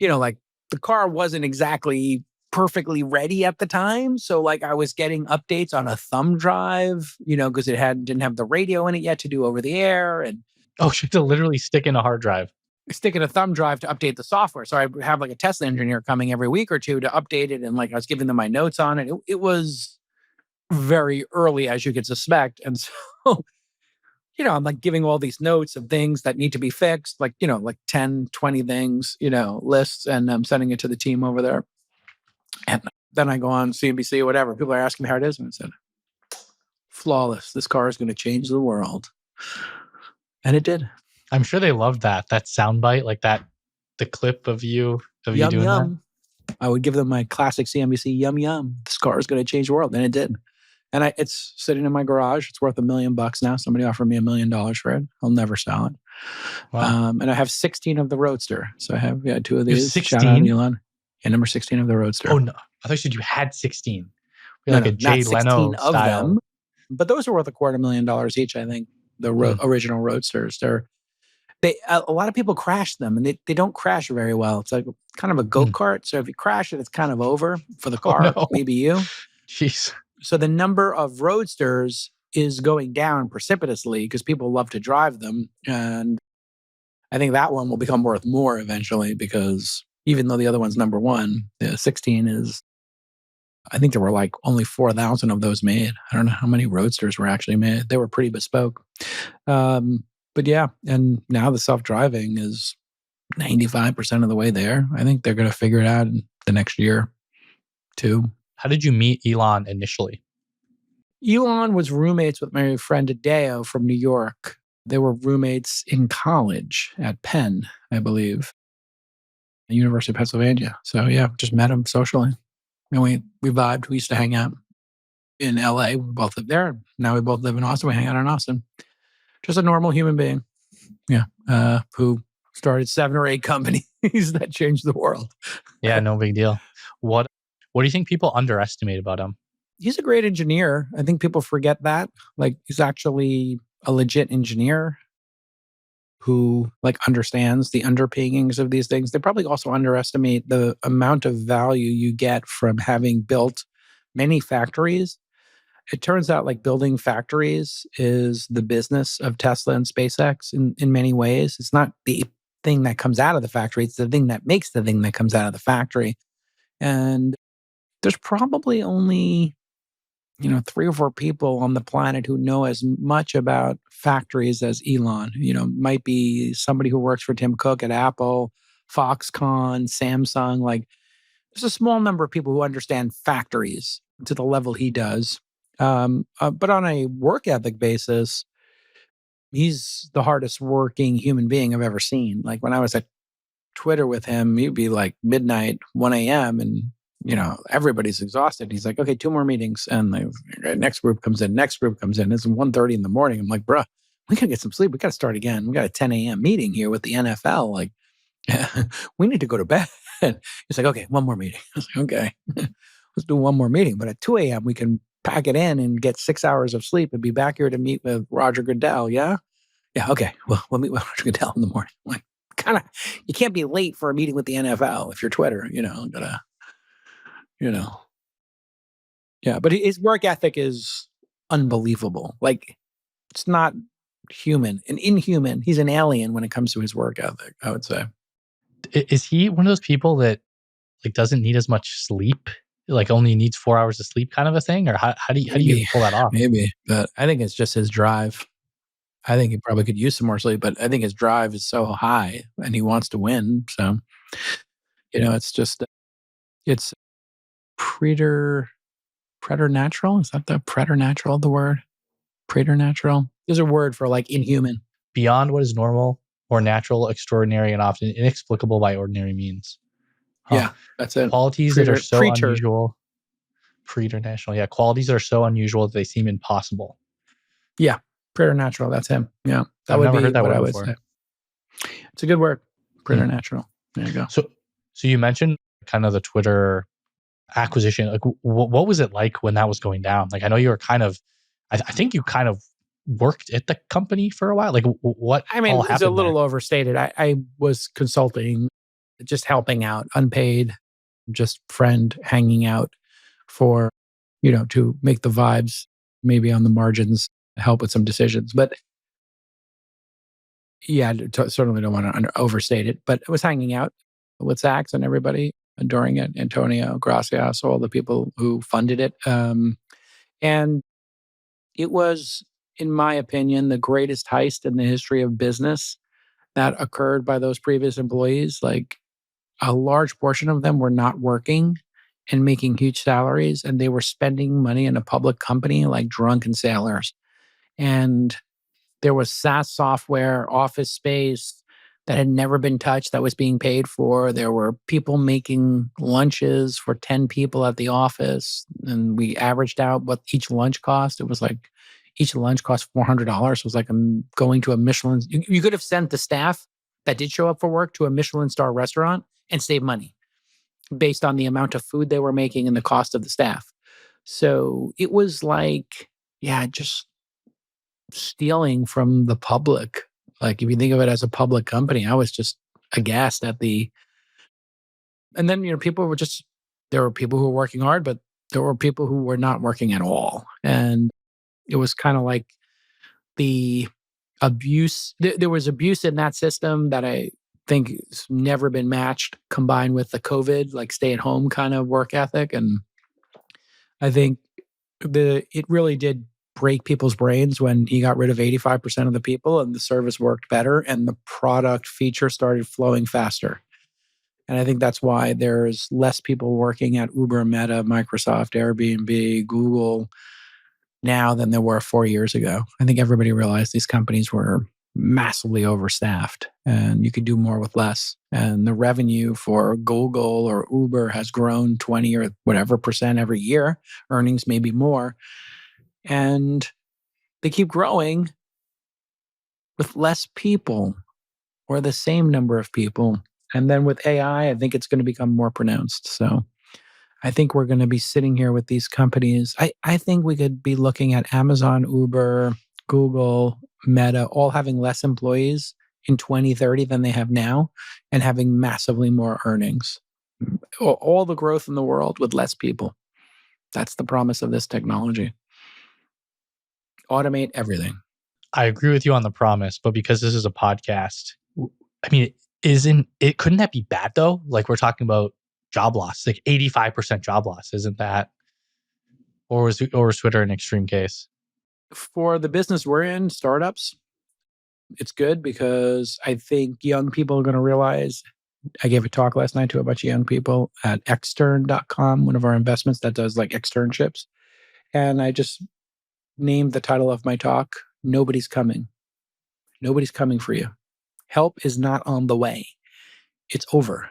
like the car wasn't exactly perfectly ready at the time. So like I was getting updates on a thumb drive, because it didn't have the radio in it yet to do over the air. And you have to literally stick in a hard drive. Stick in a thumb drive to update the software. So I have like a Tesla engineer coming every week or two to update it. And like I was giving them my notes on it. It was very early, as you could suspect. And so, I'm like giving all these notes of things that need to be fixed, like, like 10, 20 things, lists, and I'm sending it to the team over there. And then I go on CNBC or whatever. People are asking me how it is. And I said, flawless. This car is going to change the world. And it did. I'm sure they loved that soundbite, like the clip of you yum, doing yum. That. I would give them my classic CNBC, yum, yum. This car is going to change the world. And it did. And it's sitting in my garage. It's worth $1 million now. Somebody offered me $1 million for it. I'll never sell it. Wow. And I have 16 of the Roadster. So I have 2 of these. 16? Shout out Elon. Yeah, number 16 of the Roadster. Oh, no. I thought you said you had 16. No, like a Jay Leno of style. Them. But those are worth $250,000 each, I think. The original Roadsters. A lot of people crash them, and they don't crash very well. It's like kind of a go-kart. So if you crash it, it's kind of over for the car. Oh, no. Maybe you. Jeez. So the number of Roadsters is going down precipitously because people love to drive them. And I think that one will become worth more eventually because even though the other one's number one, the 16 is, I think there were like only 4,000 of those made. I don't know how many Roadsters were actually made. They were pretty bespoke. But yeah, and now the self-driving is 95% of the way there. I think they're going to figure it out in the next year, too. How did you meet Elon initially? Elon was roommates with my friend Adeo from New York. They were roommates in college at Penn, I believe, at the University of Pennsylvania. So yeah, just met him socially. And we vibed. We used to hang out in LA. We both lived there. Now we both live in Austin. We hang out in Austin. Just a normal human being. Yeah. Who started 7 or 8 companies that changed the world. Yeah, no big deal. What do you think people underestimate about him? He's a great engineer. I think people forget that. Like, he's actually a legit engineer who understands the underpinnings of these things. They probably also underestimate the amount of value you get from having built many factories. It turns out building factories is the business of Tesla and SpaceX in many ways. It's not the thing that comes out of the factory. It's the thing that makes the thing that comes out of the factory. And there's probably only 3 or 4 people on the planet who know as much about factories as Elon. Might be somebody who works for Tim Cook at Apple, Foxconn, Samsung. There's a small number of people who understand factories to the level he does. But on a work ethic basis, he's the hardest working human being I've ever seen. When I was at Twitter with him, he'd be midnight, 1 a.m. and everybody's exhausted. He's like, okay, 2 more meetings. And the next group comes in. It's 1:30 in the morning. I'm like, bruh, we gotta get some sleep. We gotta start again. We got a 10 a.m. meeting here with the NFL. We need to go to bed. He's like, okay, 1 more meeting. I was like, okay, let's do 1 more meeting. But at 2 a.m., we can pack it in and get 6 hours of sleep and be back here to meet with Roger Goodell. Yeah? Yeah, okay. Well, we'll meet with Roger Goodell in the morning. You can't be late for a meeting with the NFL if you're Twitter, Yeah, but his work ethic is unbelievable. It's not human, an inhuman. He's an alien when it comes to his work ethic, I would say. Is he one of those people that doesn't need as much sleep? Only needs 4 hours of sleep kind of a thing? Or how do you pull that off? Maybe, but I think it's just his drive. I think he probably could use some more sleep, but I think his drive is so high and he wants to win. So, it's preternatural. Is that the preternatural, the word? Preternatural? There's a word for inhuman. Beyond what is normal or natural, extraordinary, and often inexplicable by ordinary means. Yeah, that's it. Qualities that are so unusual. Preternatural. Yeah, qualities that are so unusual that they seem impossible. Yeah, preternatural. That's him. Yeah, I've never heard that word before. Say. It's a good word. Preternatural. There you go. So you mentioned kind of the Twitter acquisition, like what was it like when that was going down? Like, I know you were kind of, I think you kind of worked at the company for a while. Like, what I mean, all it's a happened little there? overstated. I was consulting, just helping out, unpaid, just friend hanging out for, to make the vibes, maybe on the margins, help with some decisions. But yeah, certainly don't want to overstate it. But I was hanging out with Sachs and everybody during it, Antonio, Gracias, all the people who funded it. And it was, in my opinion, the greatest heist in the history of business that occurred by those previous employees. Like, a large portion of them were not working and making huge salaries, and they were spending money in a public company like drunken sailors. And there was SaaS software, office space that had never been touched that was being paid for. There were people making lunches for 10 people at the office, and we averaged out what each lunch cost. It was like each lunch cost $400. It was like going to a Michelin. You could have sent the staff that did show up for work to a Michelin star restaurant and save money based on the amount of food they were making and the cost of the staff. So it was like, yeah, just stealing from the public. Like, if you think of it as a public company, I was just aghast at the. And then, people were just, there were people who were working hard, but there were people who were not working at all. And it was kind of like the abuse. There was abuse in that system that I think has never been matched, combined with the COVID, like stay at home kind of work ethic. And I think it really did break people's brains when he got rid of 85% of the people and the service worked better and the product feature started flowing faster. And I think that's why there's less people working at Uber, Meta, Microsoft, Airbnb, Google now than there were 4 years ago. I think everybody realized these companies were massively overstaffed and you could do more with less. And the revenue for Google or Uber has grown 20 or whatever percent every year, earnings maybe more. And they keep growing with less people or the same number of people. And then with AI, I think it's going to become more pronounced. So I think we're going to be sitting here with these companies. I think we could be looking at Amazon, Uber, Google, Meta, all having less employees in 2030 than they have now and having massively more earnings. All the growth in the world with less people. That's the promise of this technology. Automate everything. I agree with you on the promise, but because this is a podcast, I mean, couldn't that be bad though? Like, we're talking about job loss, like 85% job loss. Isn't that, or was Twitter an extreme case? For the business we're in, startups, it's good because I think young people are going to realize. I gave a talk last night to a bunch of young people at extern.com, one of our investments that does like externships. And I just named the title of my talk, Nobody's Coming. Nobody's coming for you. Help is not on the way. It's over.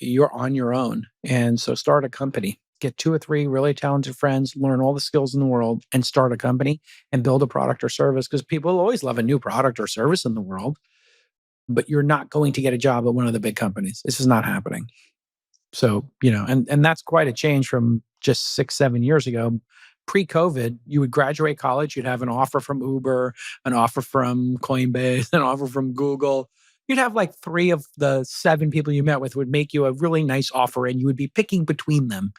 You're on your own. And so start a company. Get 2 or 3 really talented friends, learn all the skills in the world, and start a company and build a product or service, because people always love a new product or service in the world. But you're not going to get a job at one of the big companies. This is not happening. So, and that's quite a change from just 6, 7 years ago. Pre-COVID, you would graduate college, you'd have an offer from Uber, an offer from Coinbase, an offer from Google. You'd have like 3 of the 7 people you met with would make you a really nice offer and you would be picking between them.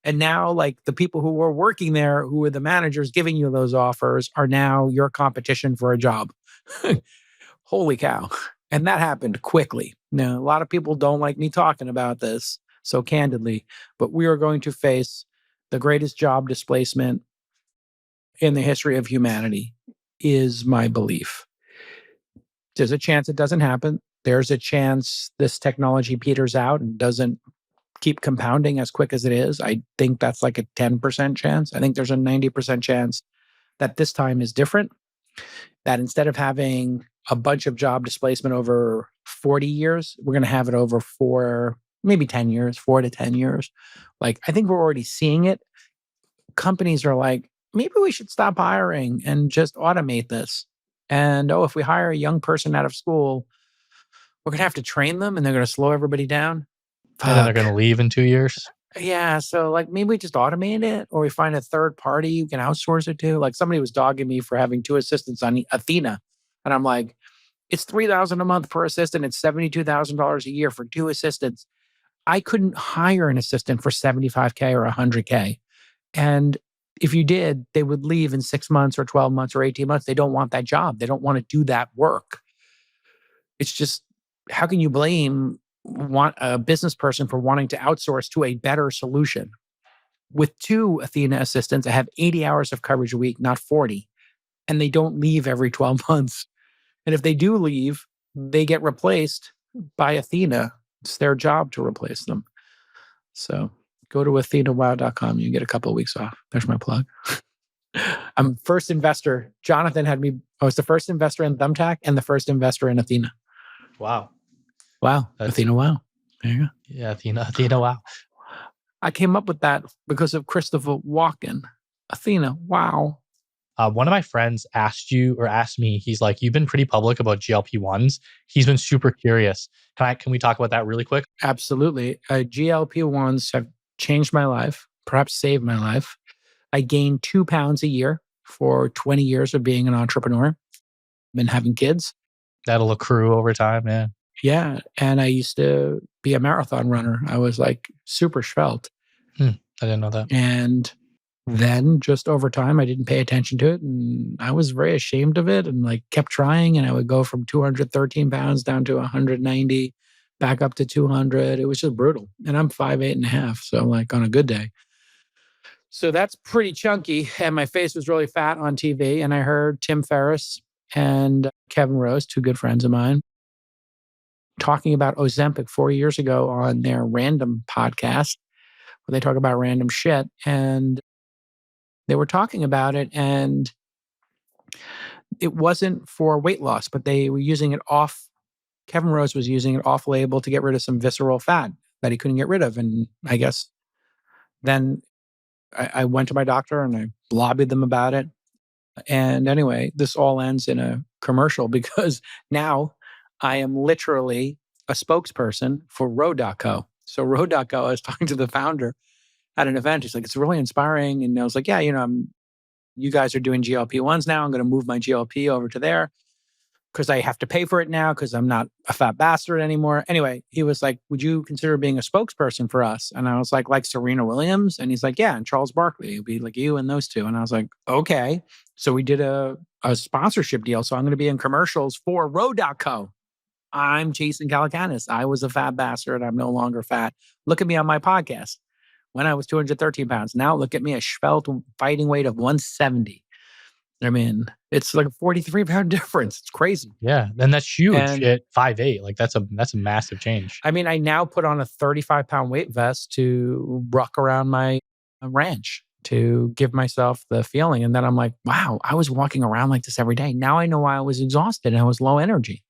And now, like, the people who were working there, who were the managers giving you those offers, are now your competition for a job. Holy cow. And that happened quickly. Now, a lot of people don't like me talking about this so candidly, but we are going to face the greatest job displacement in the history of humanity, is my belief. There's a chance it doesn't happen. There's a chance this technology peters out and doesn't keep compounding as quick as it is. I think that's like a 10% chance. I think there's a 90% chance that this time is different. That instead of having a bunch of job displacement over 40 years, we're going to have it over 4, maybe 10 years, 4 to 10 years. Like, I think we're already seeing it. Companies are like, maybe we should stop hiring and just automate this. And if we hire a young person out of school, we're going to have to train them and they're going to slow everybody down. And then they're going to leave in 2 years. Yeah. So like maybe we just automate it, or we find a third party you can outsource it to. Like somebody was dogging me for having 2 assistants on Athena. And I'm like, it's $3,000 a month per assistant. It's $72,000 a year for 2 assistants. I couldn't hire an assistant for 75K or 100K. And if you did, they would leave in 6 months or 12 months or 18 months. They don't want that job. They don't want to do that work. It's just, how can you blame a business person for wanting to outsource to a better solution? With 2 Athena assistants, I have 80 hours of coverage a week, not 40. And they don't leave every 12 months. And if they do leave, they get replaced by Athena. It's their job to replace them. So go to athenawow.com. You can get a couple of weeks off. There's my plug. I'm first investor. Jonathan had me. I was the first investor in Thumbtack and the first investor in Athena. Wow. Wow. Athena Wow. There you go. Yeah, Athena Wow. I came up with that because of Christopher Walken. Athena Wow. One of my friends asked me, he's like, you've been pretty public about GLP-1s. He's been super curious. Can we talk about that really quick? Absolutely. GLP-1s have changed my life, perhaps saved my life. I gained 2 pounds a year for 20 years of being an entrepreneur. Been having kids. That'll accrue over time, yeah. Yeah. And I used to be a marathon runner. I was like super svelte. I didn't know that. And then just over time, I didn't pay attention to it. And I was very ashamed of it and like kept trying. And I would go from 213 pounds down to 190, back up to 200. It was just brutal. And I'm 5'8.5". So like on a good day. So that's pretty chunky. And my face was really fat on TV. And I heard Tim Ferriss and Kevin Rose, 2 good friends of mine, talking about Ozempic 4 years ago on their Random podcast, where they talk about random shit. And they were talking about it, and it wasn't for weight loss, but they were using it off. Kevin Rose was using it off label to get rid of some visceral fat that he couldn't get rid of. And I guess then I went to my doctor and I lobbied them about it. And anyway, this all ends in a commercial because now I am literally a spokesperson for Row.co. So Row.co, I was talking to the founder at an event. He's like, it's really inspiring. And I was like, yeah, you guys are doing GLP-1s now. I'm going to move my GLP over to there because I have to pay for it now because I'm not a fat bastard anymore. Anyway, he was like, would you consider being a spokesperson for us? And I was like Serena Williams? And he's like, yeah, and Charles Barkley. It'd be like you and those 2. And I was like, okay. So we did a sponsorship deal. So I'm going to be in commercials for Row.co. I'm Jason Calacanis. I was a fat bastard. I'm no longer fat. Look at me on my podcast. When I was 213 pounds. Now look at me, a svelte fighting weight of 170. I mean, it's like a 43-pound difference. It's crazy. Yeah, and that's huge at 5'8". Like that's a massive change. I mean, I now put on a 35-pound weight vest to ruck around my ranch to give myself the feeling. And then I'm like, wow, I was walking around like this every day. Now I know why I was exhausted and I was low energy.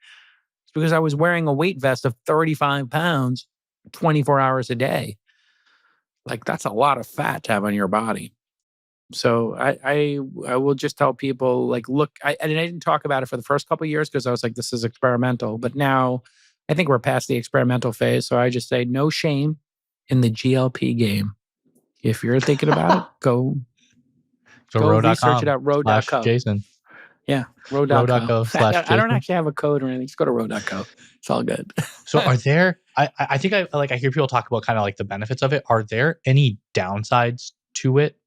It's because I was wearing a weight vest of 35 pounds, 24 hours a day. Like that's a lot of fat to have on your body. So I will just tell people like, look, and I didn't talk about it for the first couple of years because I was like, this is experimental. But now I think we're past the experimental phase. So I just say no shame in the GLP game. If you're thinking about it, go research it at Row.co. Jason. Yeah, Row.co. I don't actually have a code or anything. Just go to Row.co. It's all good. So are there, I think I hear people talk about kind of like the benefits of it. Are there any downsides to it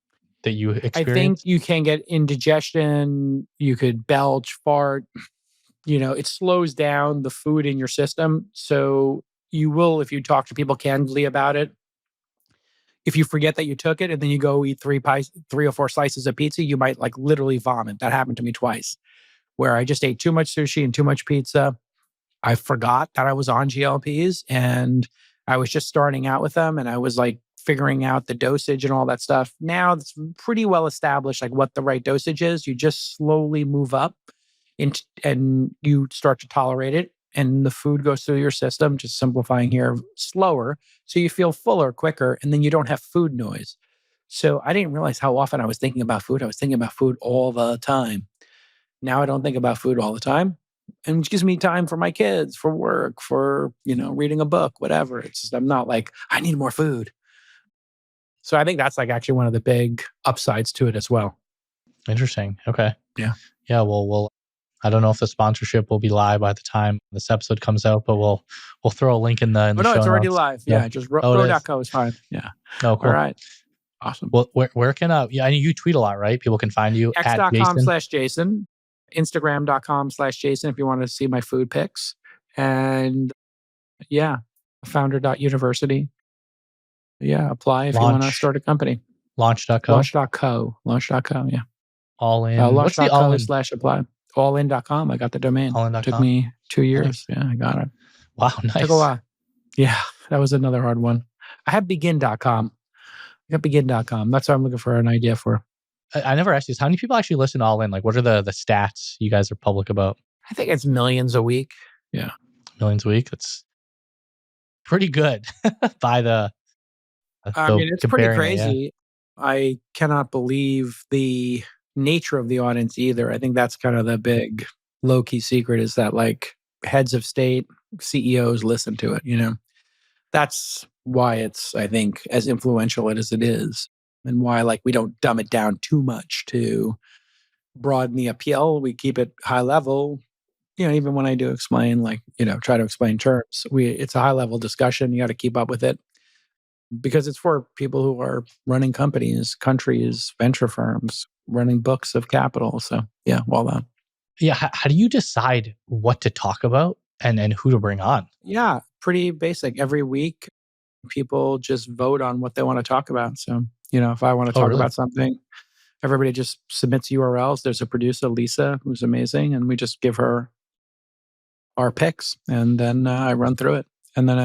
that you experience? I think you can get indigestion. You could belch, fart. It slows down the food in your system. So you will, if you talk to people candidly about it, if you forget that you took it and then you go eat 3 or 4 slices of pizza, you might like literally vomit. That happened to me twice, where I just ate too much sushi and too much pizza. I forgot that I was on GLPs and I was just starting out with them and I was like figuring out the dosage and all that stuff. Now it's pretty well established, like what the right dosage is. You just slowly move up and you start to tolerate it. And the food goes through your system, just simplifying here, slower. So you feel fuller quicker and then you don't have food noise. So I didn't realize how often I was thinking about food. I was thinking about food all the time. Now I don't think about food all the time. And which gives me time for my kids, for work, for, reading a book, whatever. It's just, I'm not like, I need more food. So I think that's like actually one of the big upsides to it as well. Interesting. Okay. Yeah. Yeah. Well, I don't know if the sponsorship will be live by the time this episode comes out, but we'll throw a link in the show it's already notes. live. Yeah. Just ro.co is fine. Yeah. Oh, cool. All right. Awesome. Well, where can I know you tweet a lot, right? People can find you at x.com/Jason, Instagram.com/Jason if you want to see my food pics. And founder.university. Yeah, apply if you want to start a company. Launch.co. Launch.co, yeah. All in. What's the all in? /apply. Allin.com. I got the domain. Allin.com. Took me 2 years. Nice. Yeah, I got it. Wow, nice. Took a while. Yeah, that was another hard one. I have begin.com. I got begin.com. That's what I'm looking for an idea for. I never asked you this. How many people actually listen to All In? Like, what are the stats you guys are public about? I think it's millions a week. Yeah. Millions a week? That's pretty good by the... I mean, it's pretty crazy. I cannot believe the nature of the audience either. I think that's kind of the big low-key secret is that like heads of state, CEOs listen to it, That's why it's, I think, as influential as it is and why like we don't dumb it down too much to broaden the appeal. We keep it high level. Even when I do explain, like, try to explain terms, it's a high level discussion. You got to keep up with it because it's for people who are running companies, countries, venture firms, running books of capital. So yeah, all that. Yeah. How do you decide what to talk about and who to bring on? Yeah, pretty basic. Every week, people just vote on what they want to talk about. So, if I want to talk about something, everybody just submits URLs. There's a producer, Lisa, who's amazing. And we just give her our picks. And then I run through it. And then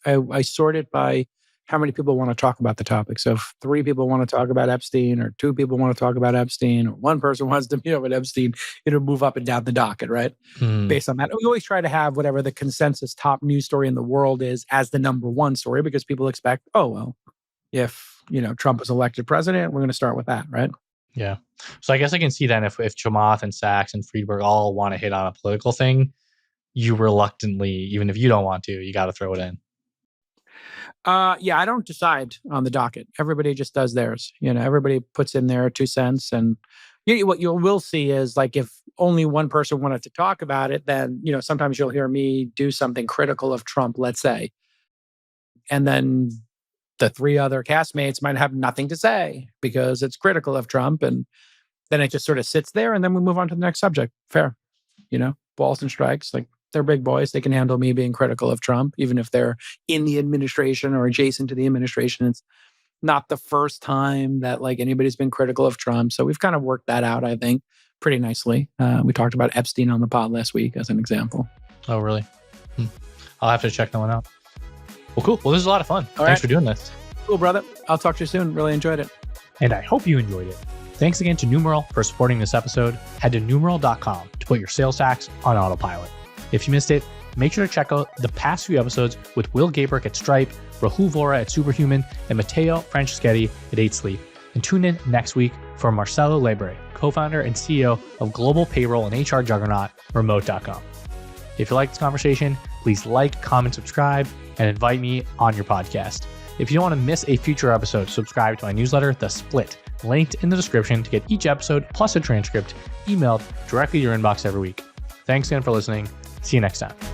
I sort it by how many people want to talk about the topic. So if 3 people want to talk about Epstein or 2 people want to talk about Epstein or 1 person wants to meet up with Epstein, it'll move up and down the docket, right? Based on that. We always try to have whatever the consensus top news story in the world is as the number 1 story because people expect, if, Trump was elected president, we're going to start with that, right? Yeah. So I guess I can see then if Chamath and Sachs and Friedberg all want to hit on a political thing, you reluctantly, even if you don't want to, you got to throw it in. I don't decide on the docket. Everybody just does theirs. Everybody puts in their 2 cents. And what you will see is like if only one person wanted to talk about it, then, sometimes you'll hear me do something critical of Trump, let's say. And then the 3 other castmates might have nothing to say because it's critical of Trump. And then it just sort of sits there and then we move on to the next subject. Fair. Balls and strikes. Like they're big boys. They can handle me being critical of Trump, even if they're in the administration or adjacent to the administration. It's not the first time that like anybody's been critical of Trump. So we've kind of worked that out, I think, pretty nicely. We talked about Epstein on the pod last week as an example. Oh, really? I'll have to check that one out. Well, cool. Well, this is a lot of fun. Thanks for doing this. Cool, brother. I'll talk to you soon. Really enjoyed it. And I hope you enjoyed it. Thanks again to Numeral for supporting this episode. Head to numeral.com to put your sales tax on autopilot. If you missed it, make sure to check out the past few episodes with Will Gabrick at Stripe, Rahul Vora at Superhuman, and Matteo Franceschetti at 8 Sleep. And tune in next week for Marcelo Lebre, co-founder and CEO of global payroll and HR juggernaut, Remote.com. If you like this conversation, please like, comment, subscribe, and invite me on your podcast. If you don't want to miss a future episode, subscribe to my newsletter, The Split, linked in the description to get each episode plus a transcript emailed directly to your inbox every week. Thanks again for listening. See you next time.